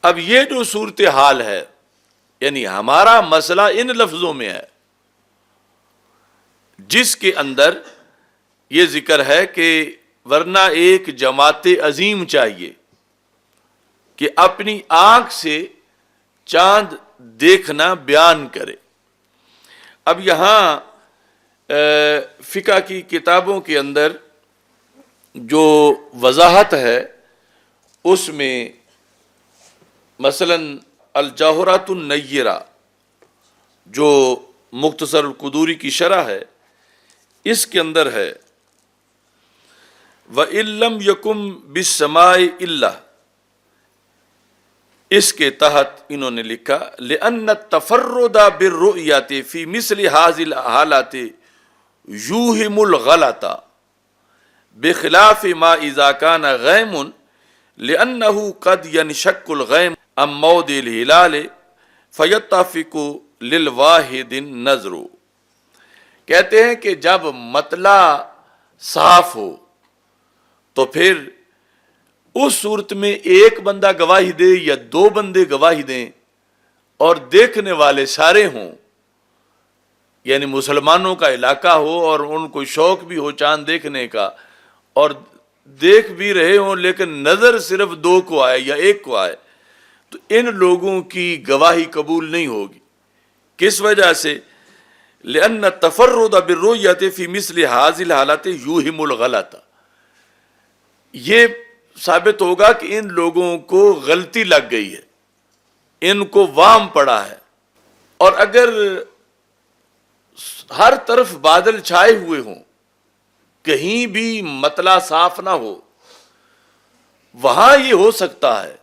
[SPEAKER 1] اب یہ جو صورتحال ہے، یعنی ہمارا مسئلہ ان لفظوں میں ہے جس کے اندر یہ ذکر ہے کہ ورنہ ایک جماعت عظیم چاہیے کہ اپنی آنکھ سے چاند دیکھنا بیان کرے۔ اب یہاں فقہ کی کتابوں کے اندر جو وضاحت ہے اس میں مثلا الجوہرۃ النیرہ جو مختصر القدوری کی شرح ہے، اس کے اندر ہے وَإِن لَّمْ يَكُن بِالسَّمَاءِ إِلَّا، اس کے تحت انہوں نے لکھا لِأَنَّ التَّفَرُّدَ بِالرُّؤْيَةِ فِي مِثْلِ هَذِهِ الْحَالَاتِ يُوهِمُ الْغَلَطَ بِخِلَافِ مَا إِذَا كَانَ غَيْمٌ لِأَنَّهُ قَدْ يَنشَقُّ الْغَيْمُ عَن مَوْضِعِ الْهِلَالِ فَيَتَّفِقُ لِلْوَاحِدِ النَّظْرُ۔ کہتے ہیں کہ جب مطلع صاف ہو تو پھر اس صورت میں ایک بندہ گواہی دے یا دو بندے گواہی دیں اور دیکھنے والے سارے ہوں، یعنی مسلمانوں کا علاقہ ہو اور ان کو شوق بھی ہو چاند دیکھنے کا اور دیکھ بھی رہے ہوں، لیکن نظر صرف دو کو آئے یا ایک کو آئے، تو ان لوگوں کی گواہی قبول نہیں ہوگی۔ کس وجہ سے؟ لأن التفرد بالرؤية في مثل هذه الحالات يوهم الغلط، یہ ثابت ہوگا کہ ان لوگوں کو غلطی لگ گئی ہے، ان کو وام پڑا ہے۔ اور اگر ہر طرف بادل چھائے ہوئے ہوں، کہیں بھی مطلع صاف نہ ہو، وہاں یہ ہو سکتا ہے۔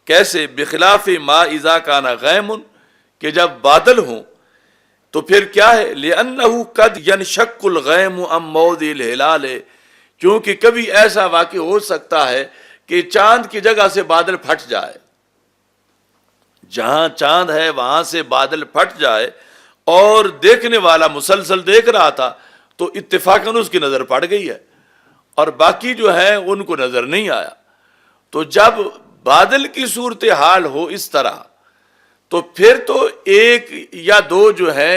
[SPEAKER 1] کیسے؟ بخلاف ما اذا کان غیم، کہ جب بادل ہوں تو پھر کیا ہے؟ لأنه قد ينشق الغیم عن موضع الہلال، کیونکہ کبھی ایسا واقع ہو سکتا ہے کہ چاند کی جگہ سے بادل پھٹ جائے، جہاں چاند ہے وہاں سے بادل پھٹ جائے اور دیکھنے والا مسلسل دیکھ رہا تھا تو اتفاقاً اس کی نظر پڑ گئی ہے اور باقی جو ہے ان کو نظر نہیں آیا۔ تو جب بادل کی صورتحال ہو اس طرح تو پھر تو ایک یا دو جو ہے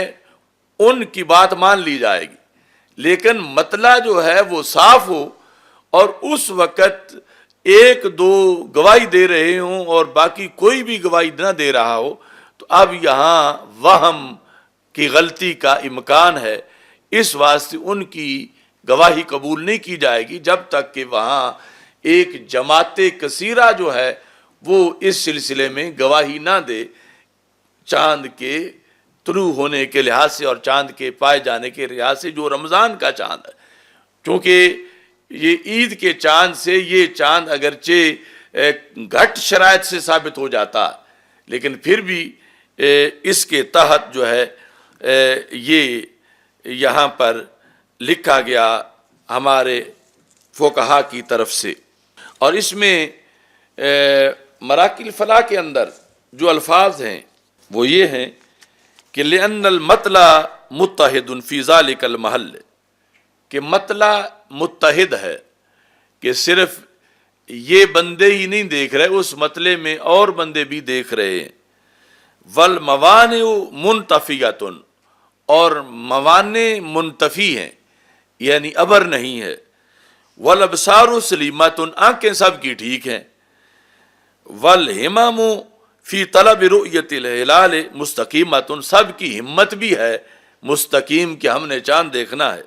[SPEAKER 1] ان کی بات مان لی جائے گی، لیکن مطلع جو ہے وہ صاف ہو اور اس وقت ایک دو گواہی دے رہے ہوں اور باقی کوئی بھی گواہی نہ دے رہا ہو، تو اب یہاں وہم کی غلطی کا امکان ہے، اس واسطے ان کی گواہی قبول نہیں کی جائے گی جب تک کہ وہاں ایک جماعت کثیرہ جو ہے وہ اس سلسلے میں گواہی نہ دے، چاند کے طلوع ہونے کے لحاظ سے اور چاند کے پائے جانے کے لحاظ سے، جو رمضان کا چاند ہے۔ کیونکہ یہ عید کے چاند سے یہ چاند اگرچہ گھٹ شرائط سے ثابت ہو جاتا ہے، لیکن پھر بھی اس کے تحت جو ہے یہ یہاں پر لکھا گیا ہمارے فقہا کی طرف سے۔ اور اس میں مراکل فلاح کے اندر جو الفاظ ہیں وہ یہ ہیں کہ لأن المطلع متحد فی ذلک المحل، کہ مطلع متحد ہے، کہ صرف یہ بندے ہی نہیں دیکھ رہے، اس مطلع میں اور بندے بھی دیکھ رہے ہیں۔ والموانع منتفیۃ، اور موانع منتفی ہیں، یعنی ابر نہیں ہے۔ والابصار سلیمۃ، آنکھیں سب کی ٹھیک ہیں۔ والہمم فی طلب رؤیت الہلال مستقیمۃ، سب کی ہمت بھی ہے مستقیم کہ ہم نے چاند دیکھنا ہے۔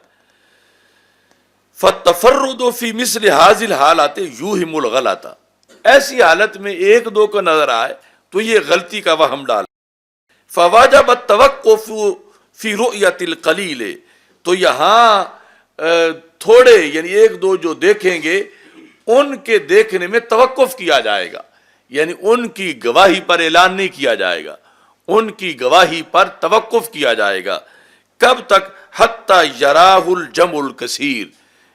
[SPEAKER 1] فالتفرد فی مثل هذه الحالات یوہم الغلط، ایسی حالت میں ایک دو کو نظر آئے تو یہ غلطی کا وہم ڈال۔ فواجب التوقف فی رؤیت القلیل، تو یہاں تھوڑے یعنی ایک دو جو دیکھیں گے ان کے دیکھنے میں توقف کیا جائے گا، یعنی ان کی گواہی پر اعلان نہیں کیا جائے گا، ان کی گواہی پر توقف کیا جائے گا۔ کب تک؟ حتی یراہ الجمع الکثیر،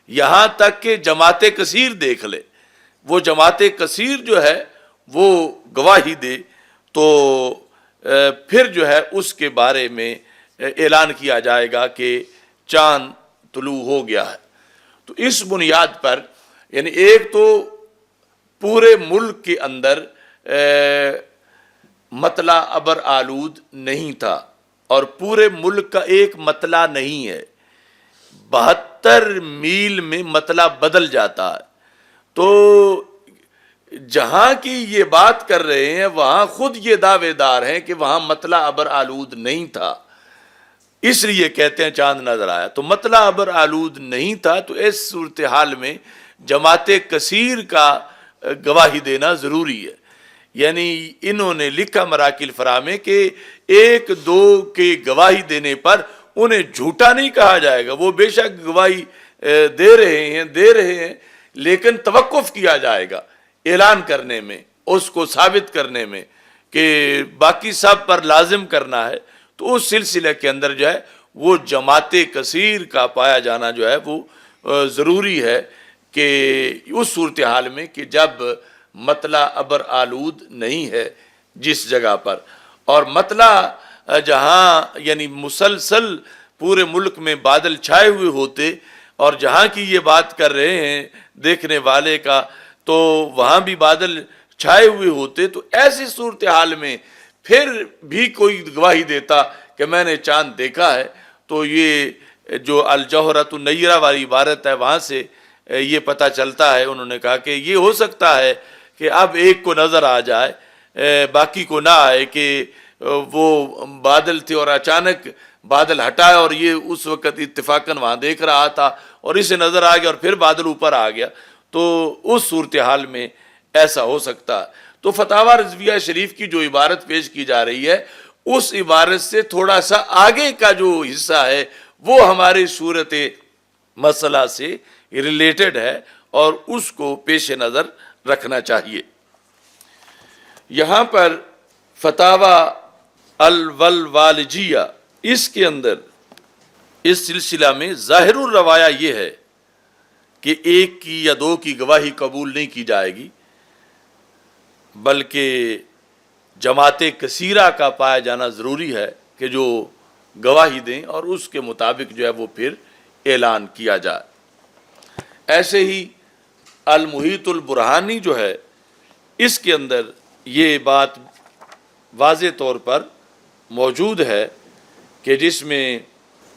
[SPEAKER 1] یہاں تک کہ جماعت کثیر دیکھ لے۔ وہ جماعت کثیر جو ہے وہ گواہی دے تو پھر جو ہے اس کے بارے میں اعلان کیا جائے گا کہ چاند طلوع ہو گیا ہے۔ تو اس بنیاد پر یعنی ایک تو پورے ملک کے اندر مطلع ابر آلود نہیں تھا اور پورے ملک کا ایک مطلع نہیں ہے، 72 میل میں مطلع بدل جاتا ہے۔ تو جہاں کی یہ بات کر رہے ہیں وہاں خود یہ دعوے دار ہیں کہ وہاں مطلع ابر آلود نہیں تھا، اس لیے کہتے ہیں چاند نظر آیا۔ تو مطلع ابر آلود نہیں تھا، تو اس صورتحال میں جماعت کثیر کا گواہی دینا ضروری ہے۔ یعنی انہوں نے لکھا مراکل فرا میں کہ ایک دو کے گواہی دینے پر انہیں جھوٹا نہیں کہا جائے گا، وہ بے شک گواہی دے رہے ہیں لیکن توقف کیا جائے گا اعلان کرنے میں، اس کو ثابت کرنے میں کہ باقی سب پر لازم کرنا ہے۔ تو اس سلسلے کے اندر جو ہے وہ جماعت کثیر کا پایا جانا جو ہے وہ ضروری ہے کہ اس صورتحال میں کہ جب مطلع ابر آلود نہیں ہے جس جگہ پر، اور مطلع جہاں یعنی مسلسل پورے ملک میں بادل چھائے ہوئے ہوتے، اور جہاں کی یہ بات کر رہے ہیں دیکھنے والے کا تو وہاں بھی بادل چھائے ہوئے ہوتے، تو ایسی صورتحال میں پھر بھی کوئی گواہی دیتا کہ میں نے چاند دیکھا ہے، تو یہ جو الجوہرۃ النیرہ والی عبارت ہے وہاں سے یہ پتہ چلتا ہے۔ انہوں نے کہا کہ یہ ہو سکتا ہے کہ اب ایک کو نظر آ جائے باقی کو نہ آئے، کہ وہ بادل تھے اور اچانک بادل ہٹایا اور یہ اس وقت اتفاقاً وہاں دیکھ رہا تھا اور اسے نظر آ گیا اور پھر بادل اوپر آ گیا، تو اس صورتحال میں ایسا ہو سکتا ہے۔ تو فتاوی رضویہ شریف کی جو عبارت پیش کی جا رہی ہے اس عبارت سے تھوڑا سا آگے کا جو حصہ ہے وہ ہمارے صورت مسئلہ سے ریلیٹڈ ہے اور اس کو پیش نظر رکھنا چاہیے۔ یہاں پر فتاوی الولوالجیہ اس کے اندر اس سلسلہ میں ظاہر الروایہ یہ ہے کہ ایک کی یا دو کی گواہی قبول نہیں کی جائے گی، بلکہ جماعت کثیرہ کا پایا جانا ضروری ہے کہ جو گواہی دیں اور اس کے مطابق جو ہے وہ پھر اعلان کیا جائے۔ ایسے ہی المحیط البرہانی جو ہے اس کے اندر یہ بات واضح طور پر موجود ہے کہ جس میں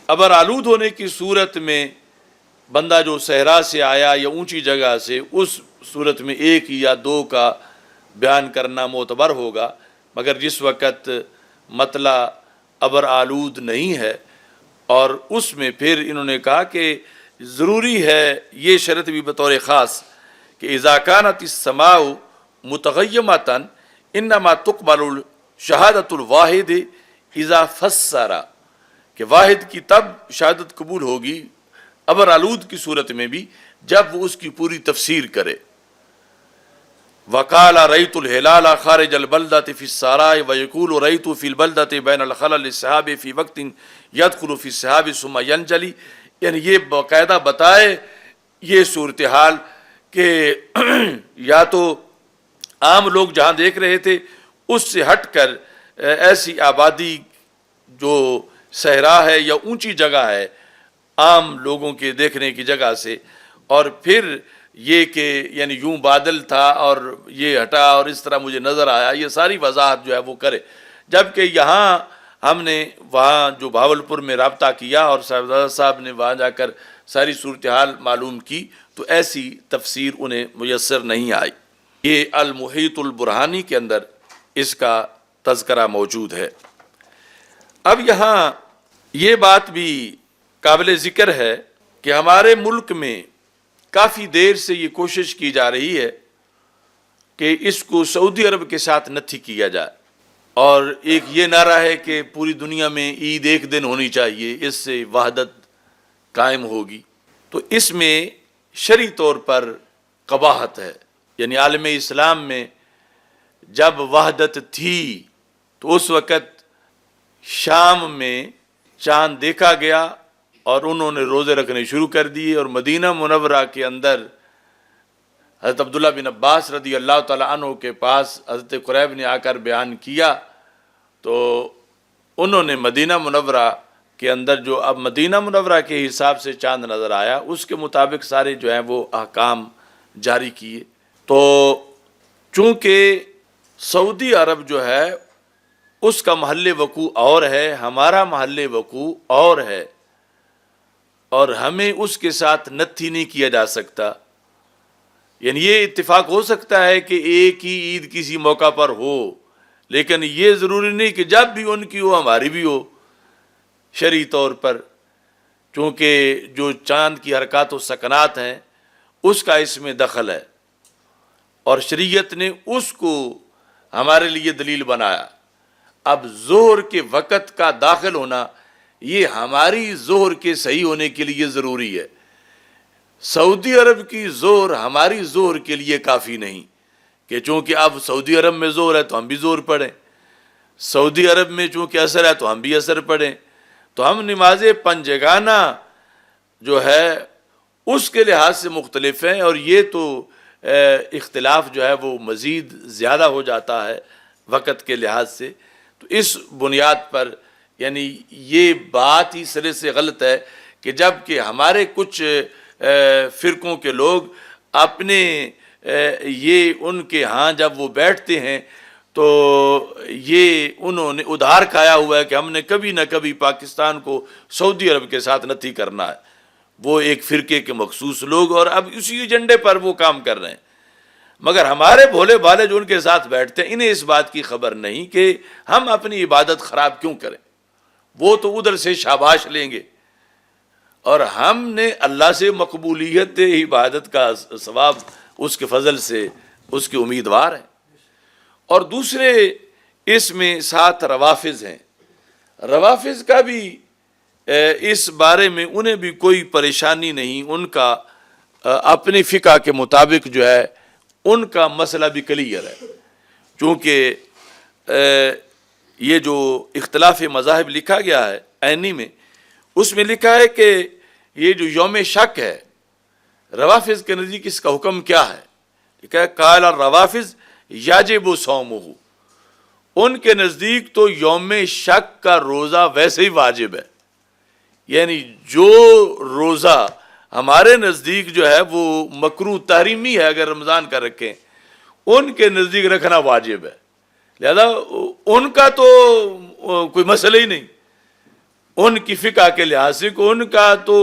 [SPEAKER 1] ابر آلود ہونے کی صورت میں بندہ جو صحرا سے آیا یا اونچی جگہ سے، اس صورت میں ایک یا دو کا بیان کرنا معتبر ہوگا، مگر جس وقت مطلع ابر آلود نہیں ہے، اور اس میں پھر انہوں نے کہا کہ ضروری ہے یہ شرط بھی بطور خاص کہ اذا كانت السماء متغیمۃ انما تقبل شہادت الواحد اذا فسر، کہ واحد کی تب شہادت قبول ہوگی ابر آلود کی صورت میں بھی جب وہ اس کی پوری تفسیر کرے۔ وقال رأيت الهلال خارج البلدة في السراء ويقول رأيت في البلدة بين الخلل السحاب في وقت يدخل في السحاب ثم ينجلي، یعنی یہ باقاعدہ بتائے یہ صورتحال کہ یا تو عام لوگ جہاں دیکھ رہے تھے اس سے ہٹ کر ایسی آبادی جو صحرا ہے یا اونچی جگہ ہے عام لوگوں کے دیکھنے کی جگہ سے، اور پھر یہ کہ یعنی یوں بادل تھا اور یہ ہٹا اور اس طرح مجھے نظر آیا، یہ ساری وضاحت جو ہے وہ کرے۔ جبکہ یہاں ہم نے وہاں جو بھاولپور میں رابطہ کیا اور صاحبزادہ صاحب نے وہاں جا کر ساری صورتحال معلوم کی تو ایسی تفسیر انہیں میسر نہیں آئی۔ یہ المحیط البرہانی کے اندر اس کا تذکرہ موجود ہے۔ اب یہاں یہ بات بھی قابل ذکر ہے کہ ہمارے ملک میں کافی دیر سے یہ کوشش کی جا رہی ہے کہ اس کو سعودی عرب کے ساتھ نتھی کیا جائے، اور ایک یہ نعرہ ہے کہ پوری دنیا میں عید ایک دن ہونی چاہیے، اس سے وحدت قائم ہوگی۔ تو اس میں شرعی طور پر قباحت ہے، یعنی عالم اسلام میں جب وحدت تھی تو اس وقت شام میں چاند دیکھا گیا اور انہوں نے روزے رکھنے شروع کر دیے، اور مدینہ منورہ کے اندر حضرت عبداللہ بن عباس رضی اللہ تعالیٰ عنہ کے پاس حضرت قریب نے آ کر بیان کیا، تو انہوں نے مدینہ منورہ کے اندر جو اب مدینہ منورہ کے حساب سے چاند نظر آیا اس کے مطابق سارے جو ہیں وہ احکام جاری کیے۔ تو چونکہ سعودی عرب جو ہے اس کا محل وقوع اور ہے، ہمارا محل وقوع اور ہے، اور ہمیں اس کے ساتھ نتھی نہیں کیا جا سکتا. یعنی یہ اتفاق ہو سکتا ہے کہ ایک ہی عید کسی موقع پر ہو، لیکن یہ ضروری نہیں کہ جب بھی ان کی ہو ہماری بھی ہو شرعی طور پر، چونکہ جو چاند کی حرکات و سکنات ہیں اس کا اس میں دخل ہے، اور شریعت نے اس کو ہمارے لیے دلیل بنایا. اب ظہر کے وقت کا داخل ہونا یہ ہماری ظہر کے صحیح ہونے کے لیے ضروری ہے. سعودی عرب کی ظہر ہماری ظہر کے لیے کافی نہیں کہ چونکہ اب سعودی عرب میں ظہر ہے تو ہم بھی ظہر پڑھیں، سعودی عرب میں چونکہ اثر ہے تو ہم بھی اثر پڑھیں. تو ہم نماز پنجگانہ جو ہے اس کے لحاظ سے مختلف ہیں، اور یہ تو اختلاف جو ہے وہ مزید زیادہ ہو جاتا ہے وقت کے لحاظ سے. تو اس بنیاد پر یعنی یہ بات ہی سرے سے غلط ہے کہ جب کہ ہمارے کچھ فرقوں کے لوگ اپنے یہ ان کے ہاں جب وہ بیٹھتے ہیں تو یہ انہوں نے ادھار کھایا ہوا ہے کہ ہم نے کبھی نہ کبھی پاکستان کو سعودی عرب کے ساتھ نتھی کرنا ہے. وہ ایک فرقے کے مخصوص لوگ اور اب اسی ایجنڈے پر وہ کام کر رہے ہیں، مگر ہمارے بھولے بھالے جو ان کے ساتھ بیٹھتے ہیں انہیں اس بات کی خبر نہیں کہ ہم اپنی عبادت خراب کیوں کریں. وہ تو ادھر سے شاباش لیں گے اور ہم نے اللہ سے مقبولیت عبادت کا ثواب اس کے فضل سے اس کے امیدوار ہیں. اور دوسرے اس میں 7 روافض ہیں. روافض کا بھی اس بارے میں انہیں بھی کوئی پریشانی نہیں، ان کا اپنی فقہ کے مطابق جو ہے ان کا مسئلہ بھی کلیئر ہے. چونکہ یہ جو اختلاف مذاہب لکھا گیا ہے عینی میں، اس میں لکھا ہے کہ یہ جو یوم شک ہے روافض کے نزدیک اس کا حکم کیا ہے. لکھا ہے قال الروافض یجب صومہ، ان کے نزدیک تو یوم شک کا روزہ ویسے ہی واجب ہے. یعنی جو روزہ ہمارے نزدیک جو ہے وہ مکروہ تحریمی ہے اگر رمضان کا رکھیں، ان کے نزدیک رکھنا واجب ہے. لہذا ان کا تو کوئی مسئلہ ہی نہیں، ان کی فقہ کے لحاظ سے ان کا تو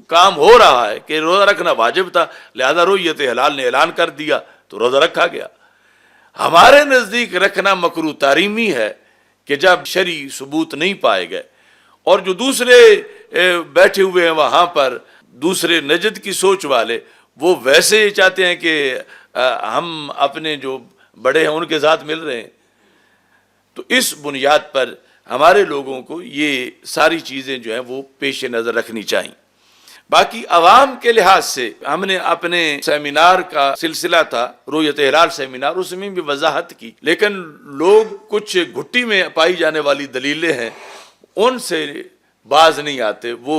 [SPEAKER 1] کام ہو رہا ہے کہ روزہ رکھنا واجب تھا، لہذا رؤیت ہلال نے اعلان کر دیا تو روزہ رکھا گیا. ہمارے نزدیک رکھنا مکروہ تحریمی ہے کہ جب شرعی ثبوت نہیں پائے گئے. اور جو دوسرے بیٹھے ہوئے ہیں وہاں پر دوسرے نجد کی سوچ والے، وہ ویسے ہی چاہتے ہیں کہ ہم اپنے جو بڑے ہیں ان کے ساتھ مل رہے ہیں. تو اس بنیاد پر ہمارے لوگوں کو یہ ساری چیزیں جو ہیں وہ پیش نظر رکھنی چاہیے. باقی عوام کے لحاظ سے ہم نے اپنے سیمینار کا سلسلہ تھا رؤیت ہلال سیمینار، اس میں بھی وضاحت کی، لیکن لوگ کچھ گھٹی میں پائی جانے والی دلیلیں ہیں ان سے باز نہیں آتے، وہ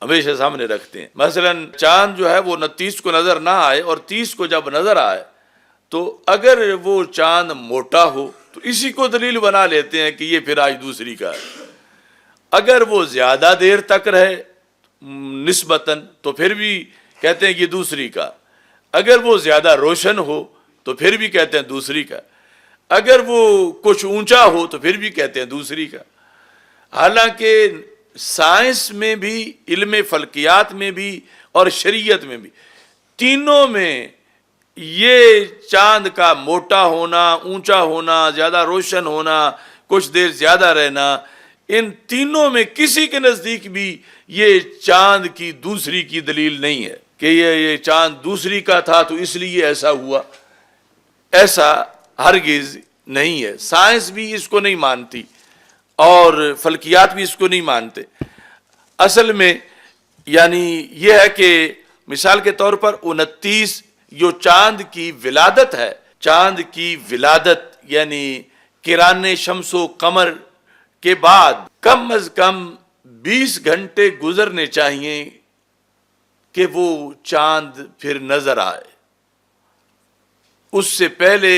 [SPEAKER 1] ہمیشہ سامنے رکھتے ہیں. مثلا چاند جو ہے وہ 29 کو نظر نہ آئے اور 30 کو جب نظر آئے تو اگر وہ چاند موٹا ہو تو اسی کو دلیل بنا لیتے ہیں کہ یہ پھر آج دوسری کا ہے. اگر وہ زیادہ دیر تک رہے نسبتاً تو پھر بھی کہتے ہیں یہ دوسری کا. اگر وہ زیادہ روشن ہو تو پھر بھی کہتے ہیں دوسری کا. اگر وہ کچھ اونچا ہو تو پھر بھی کہتے ہیں دوسری کا. حالانکہ سائنس میں بھی، علم فلکیات میں بھی اور شریعت میں بھی، تینوں میں یہ چاند کا موٹا ہونا، اونچا ہونا، زیادہ روشن ہونا، کچھ دیر زیادہ رہنا، ان تینوں میں کسی کے نزدیک بھی یہ چاند کی دوسری کی دلیل نہیں ہے کہ یہ چاند دوسری کا تھا تو اس لیے ایسا ہوا. ایسا ہرگز نہیں ہے. سائنس بھی اس کو نہیں مانتی اور فلکیات بھی اس کو نہیں مانتے. اصل میں یعنی یہ ہے کہ مثال کے طور پر 29 جو چاند کی ولادت ہے، چاند کی ولادت یعنی قران شمس و قمر کے بعد کم از کم 20 گھنٹے گزرنے چاہیے کہ وہ چاند پھر نظر آئے. اس سے پہلے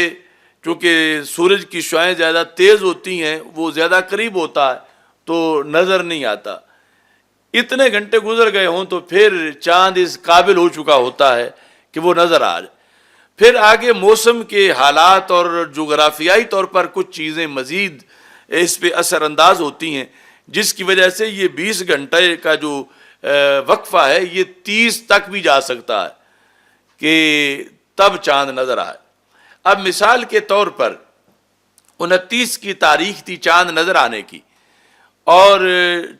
[SPEAKER 1] چونکہ سورج کی شعاعیں زیادہ تیز ہوتی ہیں، وہ زیادہ قریب ہوتا ہے تو نظر نہیں آتا. اتنے گھنٹے گزر گئے ہوں تو پھر چاند اس قابل ہو چکا ہوتا ہے کہ وہ نظر آ جائے. پھر آگے موسم کے حالات اور جغرافیائی طور پر کچھ چیزیں مزید اس پہ اثر انداز ہوتی ہیں، جس کی وجہ سے یہ 20 گھنٹے کا جو وقفہ ہے یہ 30 تک بھی جا سکتا ہے کہ تب چاند نظر آئے۔ اب مثال کے طور پر 29 کی تاریخ تھی چاند نظر آنے کی، اور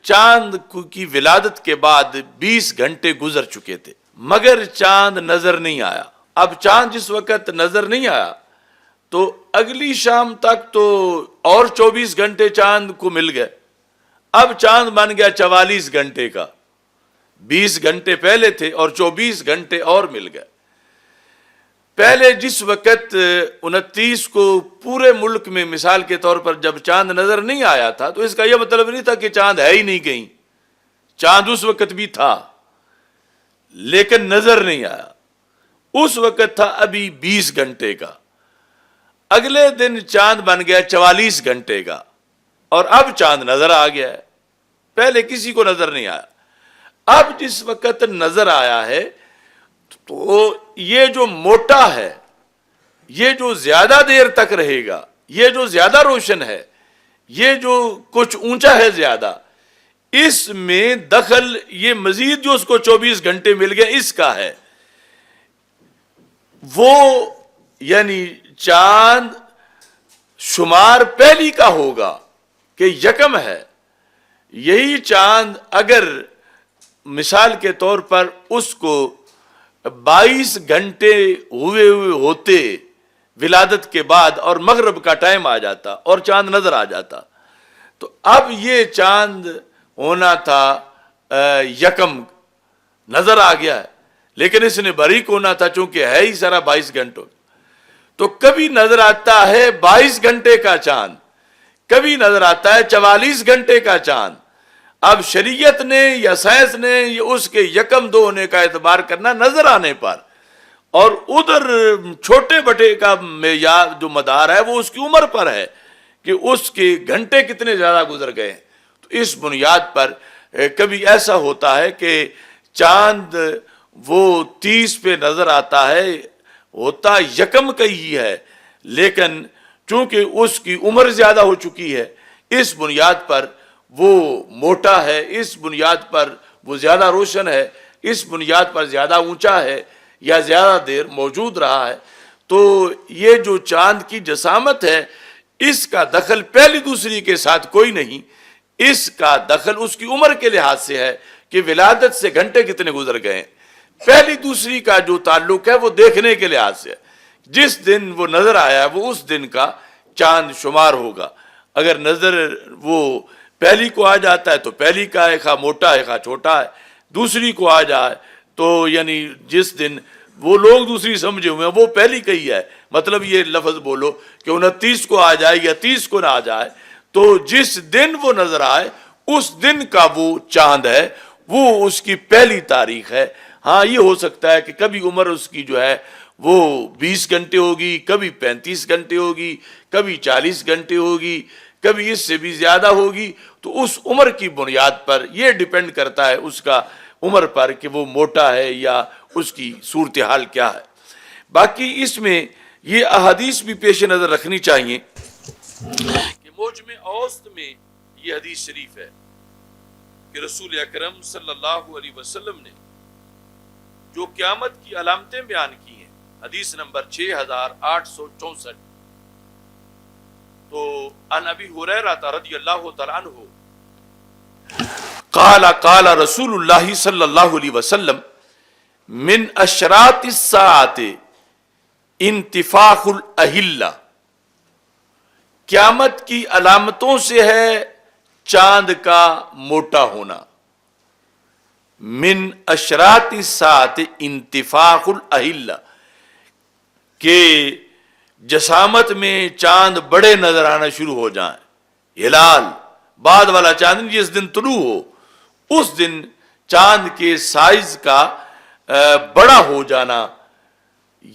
[SPEAKER 1] چاند کی ولادت کے بعد 20 گھنٹے گزر چکے تھے مگر چاند نظر نہیں آیا۔ اب چاند جس وقت نظر نہیں آیا تو اگلی شام تک تو اور 24 گھنٹے چاند کو مل گئے، اب چاند بن گیا 44 گھنٹے کا، 20 گھنٹے پہلے تھے اور 24 گھنٹے اور مل گئے۔ پہلے جس وقت 29 کو پورے ملک میں مثال کے طور پر جب چاند نظر نہیں آیا تھا تو اس کا یہ مطلب نہیں تھا کہ چاند ہے ہی نہیں کہیں، چاند اس وقت بھی تھا لیکن نظر نہیں آیا۔ اس وقت تھا ابھی 20 گھنٹے کا، اگلے دن چاند بن گیا 44 گھنٹے کا، اور اب چاند نظر آ گیا ہے، پہلے کسی کو نظر نہیں آیا۔ اب جس وقت نظر آیا ہے تو یہ جو موٹا ہے، یہ جو زیادہ دیر تک رہے گا، یہ جو زیادہ روشن ہے، یہ جو کچھ اونچا ہے زیادہ، اس میں دخل یہ مزید جو اس کو 24 گھنٹے مل گئے اس کا ہے۔ وہ یعنی چاند شمار پہلی کا ہوگا کہ یکم ہے، یہی چاند اگر مثال کے طور پر اس کو 22 گھنٹے ہوئے ہوتے ولادت کے بعد اور مغرب کا ٹائم آ جاتا اور چاند نظر آ جاتا تو اب یہ چاند ہونا تھا یکم، نظر آ گیا ہے، لیکن اس نے باریک ہونا تھا چونکہ ہے ہی سارا 22 گھنٹوں، تو کبھی نظر آتا ہے 22 گھنٹے کا چاند، کبھی نظر آتا ہے 44 گھنٹے کا چاند۔ اب شریعت نے یا سائنس نے اس کے یکم دو ہونے کا اعتبار کرنا نظر آنے پر، اور ادھر چھوٹے بٹے کا معیار جو مدار ہے وہ اس کی عمر پر ہے کہ اس کے گھنٹے کتنے زیادہ گزر گئے ہیں۔ تو اس بنیاد پر کبھی ایسا ہوتا ہے کہ چاند وہ 30 پہ نظر آتا ہے، ہوتا یکم کا ہی ہے، لیکن چونکہ اس کی عمر زیادہ ہو چکی ہے اس بنیاد پر وہ موٹا ہے، اس بنیاد پر وہ زیادہ روشن ہے، اس بنیاد پر زیادہ اونچا ہے یا زیادہ دیر موجود رہا ہے۔ تو یہ جو چاند کی جسامت ہے اس کا دخل پہلی دوسری کے ساتھ کوئی نہیں، اس کا دخل اس کی عمر کے لحاظ سے ہے کہ ولادت سے گھنٹے کتنے گزر گئے ہیں۔ پہلی دوسری کا جو تعلق ہے وہ دیکھنے کے لحاظ سے ہے، جس دن وہ نظر آیا ہے وہ اس دن کا چاند شمار ہوگا۔ اگر نظر وہ پہلی کو آ جاتا ہے تو پہلی کا ہے، خواہ موٹا ہے خواہ چھوٹا ہے، دوسری کو آ جائے تو یعنی جس دن وہ لوگ دوسری سمجھے ہوئے ہیں وہ پہلی کا ہی ہے، مطلب یہ لفظ بولو کہ 29 کو آ جائے یا 30 کو نہ آ جائے، تو جس دن وہ نظر آئے اس دن کا وہ چاند ہے، وہ اس کی پہلی تاریخ ہے۔ ہاں یہ ہو سکتا ہے کہ کبھی عمر اس کی جو ہے وہ 20 گھنٹے ہوگی، کبھی 35 گھنٹے ہوگی، کبھی 40 گھنٹے ہوگی، کبھی اس سے بھی زیادہ ہوگی، تو اس عمر کی بنیاد پر یہ ڈیپینڈ کرتا ہے اس کا عمر پر کہ وہ موٹا ہے یا اس کی صورتحال کیا ہے۔ باقی اس میں یہ احادیث بھی پیش نظر رکھنی چاہیے کہ موجم اوسط میں یہ حدیث شریف ہے کہ رسول اکرم صلی اللہ علیہ وسلم نے جو قیامت کی علامتیں بیان کی ہیں، حدیث نمبر 6864، تو عن ابی ہریرہ رضی اللہ تعالی عنہ قال قال رسول اللہ صلی اللہ علیہ وسلم من اشراط الساعۃ انتفاخ الاہلہ، قیامت کی علامتوں سے ہے چاند کا موٹا ہونا۔ من اشراط الساعۃ انتفاخ الاہلہ، کہ جسامت میں چاند بڑے نظر آنا شروع ہو جائیں، ہلال بعد والا چاند جس دن طلوع ہو اس دن چاند کے سائز کا بڑا ہو جانا،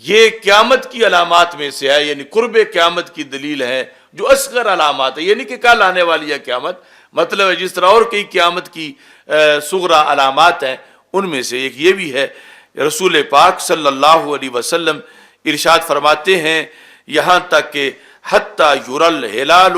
[SPEAKER 1] یہ قیامت کی علامات میں سے ہے، یعنی قرب قیامت کی دلیل ہے، جو اصغر علامات ہے، یعنی کہ کل آنے والی ہے قیامت، مطلب ہے جس طرح اور کئی قیامت کی صغرا علامات ہیں ان میں سے ایک یہ بھی ہے۔ رسول پاک صلی اللہ علیہ وسلم ارشاد فرماتے ہیں یہاں تک کہ حتی یرل ہلال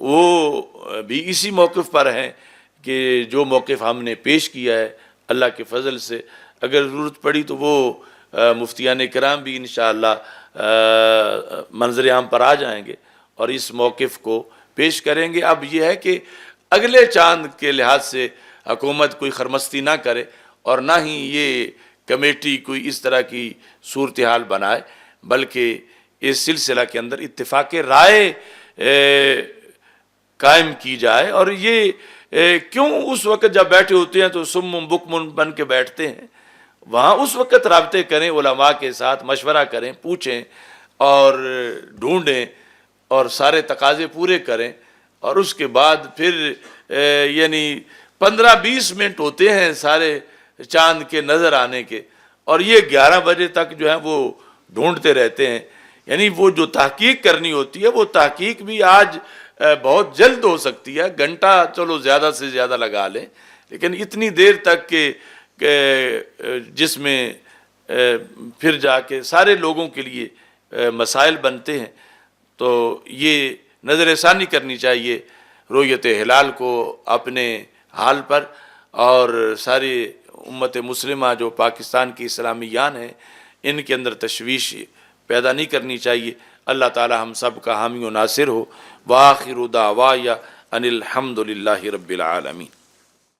[SPEAKER 1] وہ بھی اسی موقف پر ہیں کہ جو موقف ہم نے پیش کیا ہے اللہ کے فضل سے اگر ضرورت پڑی تو وہ مفتیان کرام بھی انشاءاللہ منظر عام پر آ جائیں گے اور اس موقف کو پیش کریں گے۔ اب یہ ہے کہ اگلے چاند کے لحاظ سے حکومت کوئی خرمستی نہ کرے اور نہ ہی یہ کمیٹی کوئی اس طرح کی صورتحال بنائے، بلکہ اس سلسلہ کے اندر اتفاق رائے قائم کی جائے۔ اور یہ کیوں اس وقت جب بیٹھے ہوتے ہیں تو سم بکم بن کے بیٹھتے ہیں، وہاں اس وقت رابطے کریں، علماء کے ساتھ مشورہ کریں، پوچھیں اور ڈھونڈیں اور سارے تقاضے پورے کریں، اور اس کے بعد پھر یعنی 15-20 منٹ ہوتے ہیں سارے چاند کے نظر آنے کے، اور یہ 11 بجے تک جو ہے وہ ڈھونڈتے رہتے ہیں۔ یعنی وہ جو تحقیق کرنی ہوتی ہے وہ تحقیق بھی آج بہت جلد ہو سکتی ہے، گھنٹہ چلو زیادہ سے زیادہ لگا لیں، لیکن اتنی دیر تک کہ جس میں پھر جا کے سارے لوگوں کے لیے مسائل بنتے ہیں، تو یہ نظر ثانی کرنی چاہیے رؤیت ہلال کو اپنے حال پر، اور ساری امت مسلمہ جو پاکستان کی اسلامیان ہیں ان کے اندر تشویش پیدا نہیں کرنی چاہیے۔ اللہ تعالی ہم سب کا حامی و ناصر ہو۔ وآخر دعوایا ان الحمد للہ رب العالمین۔